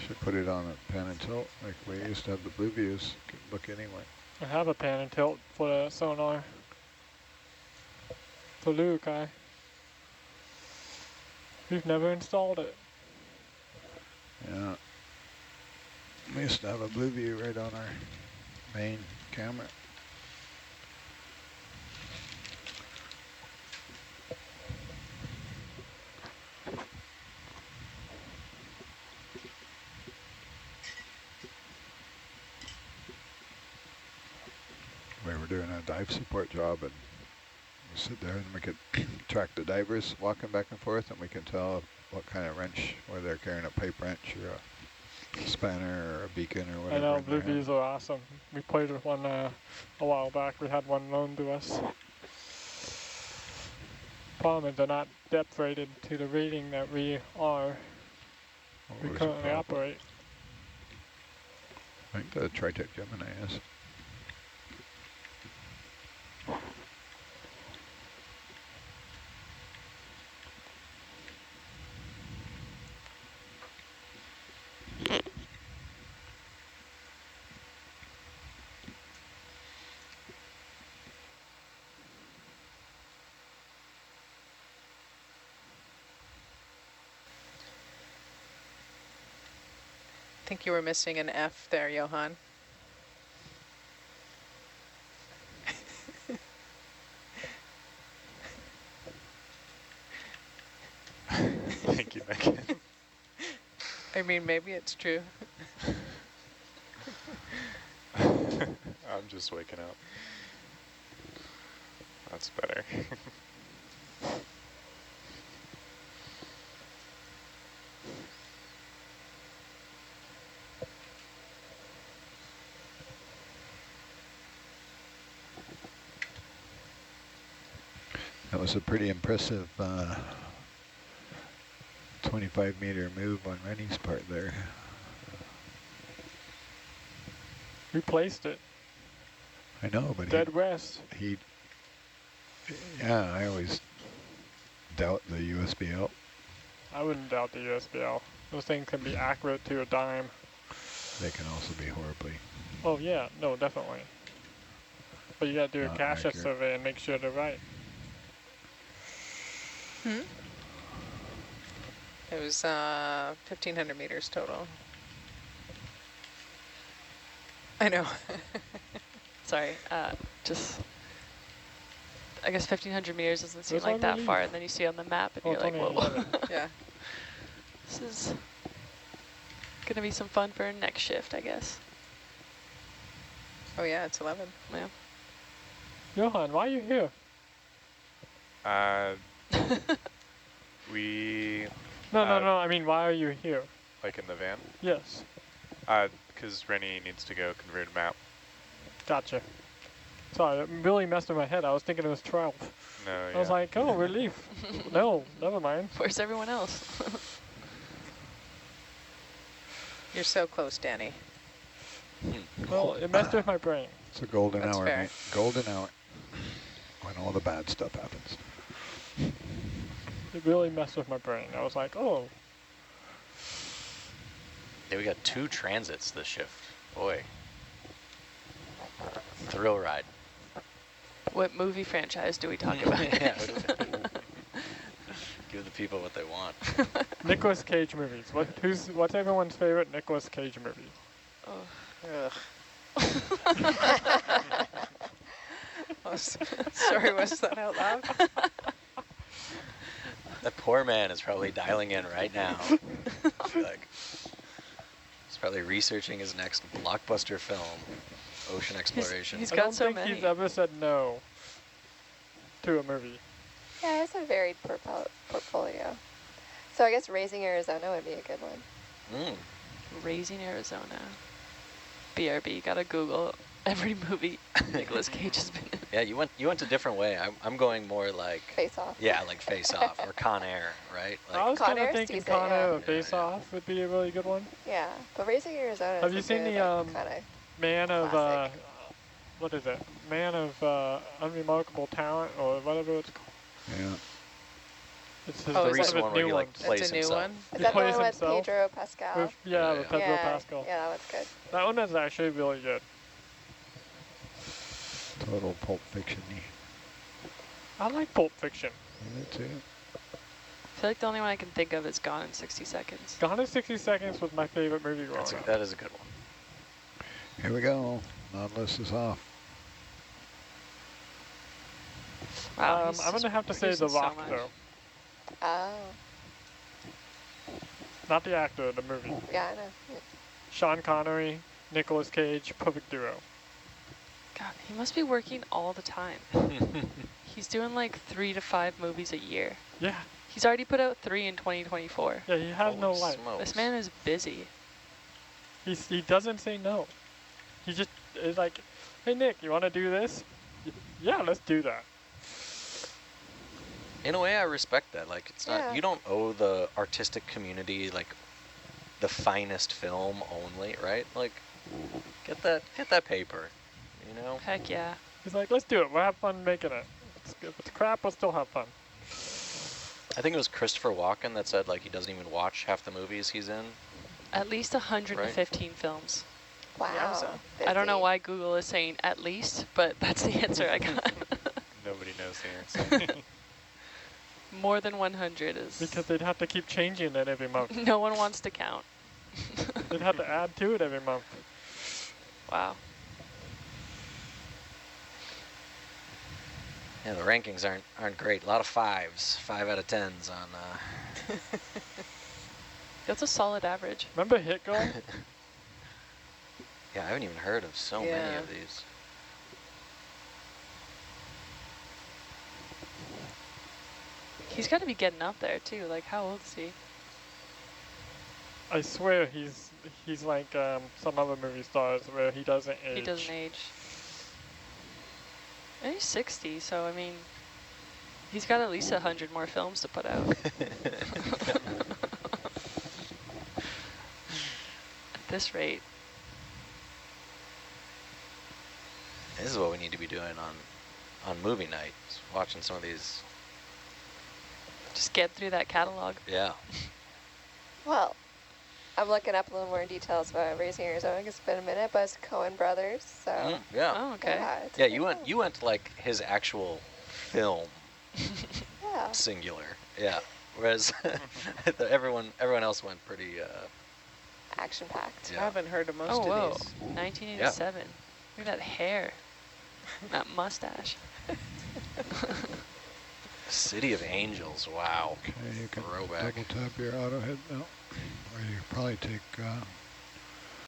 Should put it on a pan and tilt like we used to have the blue views. Could look anyway. I have a pan and tilt for the sonar. For Luke, we've never installed it. Yeah. We used to have a blue view right on our main camera. We were doing a dive support job, and we sit there and we could track the divers walking back and forth, and we can tell what kind of wrench, whether they're carrying a pipe wrench or a spanner or a beacon or whatever. I know, blue views are awesome. We played with one a while back. We had one loaned to us. Problem is they're not depth rated to the rating that we are. We currently operate. I think the Tritech Gemini is. I think you were missing an F there, Johan. Thank you, Megan. I mean, maybe it's true. I'm just waking up. That's better. That was a pretty impressive 25-meter move on Rennie's part there. We placed it. I know, but Dead west. Yeah, I always doubt the USBL. I wouldn't doubt the USBL. Those things can be accurate to a dime. They can also be horribly Oh yeah, no, definitely. But you gotta do a not cache accurate. survey and make sure they're right. It was 1,500 meters total. I know. Sorry, just, I guess 1,500 meters doesn't seem Where's like our that relief? far, and then you see on the map and Oh, you're like, it's only whoa. 11. Yeah. This is gonna be some fun for our next shift, I guess. Oh yeah, it's 11. Yeah. Johan, why are you here? We, No, I mean, why are you here? like in the van, Yes. because Rennie needs to go convert a map. Gotcha. Sorry, it really messed with my head. I was thinking it was 12. No, I was like, oh, relief. No, never mind. Where's everyone else? You're so close, Danny. Well, it messed with my brain. It's a golden That's hour, fair. mate. Golden hour. When all the bad stuff happens. It really messed with my brain. I was like, oh. Yeah, we got 2 transits this shift. Boy. Thrill ride. What movie franchise do we talk about? Yeah. Give the people what they want. Nicolas Cage movies. What's everyone's favorite Nicolas Cage movie? Ugh. Oh, sorry, was that out loud? That poor man is probably dialing in right now. Like, he's probably researching his next blockbuster film. ocean exploration. he's I got don't so think many. he's ever said no to a movie. Yeah, it's a varied portfolio. So I guess Raising Arizona would be a good one. Mm. Raising Arizona. BRB, gotta Google every movie Nicolas Cage has been in. Yeah, you went a different way. I'm going more like Face Off. yeah, like Face Off or Con Air, right? I Like was kind of Con Air's thinking decent, Con yeah. Air or Yeah, Face yeah. Off would be a really good one. Yeah, but Raising Arizona Have is you a seen good, the kind of Man of classic. what is it? Man of Unremarkable Talent or whatever it's called. Yeah. It's his, Oh, the is recent one of one his where new he like ones. plays It's a new himself. one? Is He that the plays one with himself. Pedro Pascal? With Yeah, with yeah. Pedro yeah, Pascal. yeah, that one's good. That one is actually really good. Total Pulp Fiction-y. I like Pulp Fiction. That's it. I feel like the only one I can think of is Gone in 60 Seconds. Gone in 60 Seconds was my favorite movie growing up. That is a good one. Here we go. Nautilus is off. Wow, he's I'm going to just have to say The producing so Rock, much. though. Oh, Not the actor, the movie. yeah, I know. Yeah. Sean Connery, Nicolas Cage, perfect duo. God, he must be working all the time. He's doing like 3 to 5 movies a year. Yeah, He's already put out 3 in 2024. yeah, he has no Holy life. smokes. This man is busy. He doesn't say no. He just is like, hey Nick, you want to do this? Yeah, let's do that. In a way, I respect that. Like, it's not Yeah. you don't owe the artistic community like the finest film only, right? Like, get that paper, you know. Heck yeah. He's like, let's do it. We'll have fun making it. If it's crap, we'll still have fun. I think it was Christopher Walken that said like he doesn't even watch half the movies he's in. At least 115 films. Wow. Yowza. I don't know 50. why Google is saying at least, but that's the answer I got. Nobody knows the answer. More than 100 is... Because they'd have to keep changing it every month. no one wants to count. They'd have to add to it every month. Wow. Yeah, the rankings aren't great. A lot of 5s, 5 out of 10s on. That's a solid average. Remember Hit Girl? Yeah, I haven't even heard of so many Yeah. of these. He's got to be getting up there too. Like, how old is he? I swear he's like some other movie stars where he doesn't age. He doesn't age. And he's 60, so I mean, he's got at least 100 more films to put out. At this rate. This is what we need to be doing on movie night. Just watching some of these. Just get through that catalog. Yeah. Well, I'm looking up a little more details about Raising Arizona. It's been a minute, but it's Coen Brothers, so Yeah. Oh, okay. yeah, it's Yeah, pretty you went to like his actual film, cool. Yeah. singular. Yeah. Whereas everyone else went pretty. Action packed. I Yeah. haven't heard of most Oh, whoa. of these. 1987. Look at that hair. That mustache. City of Angels. Wow. Okay, you can Throwback. double tap your auto head now. Or you probably take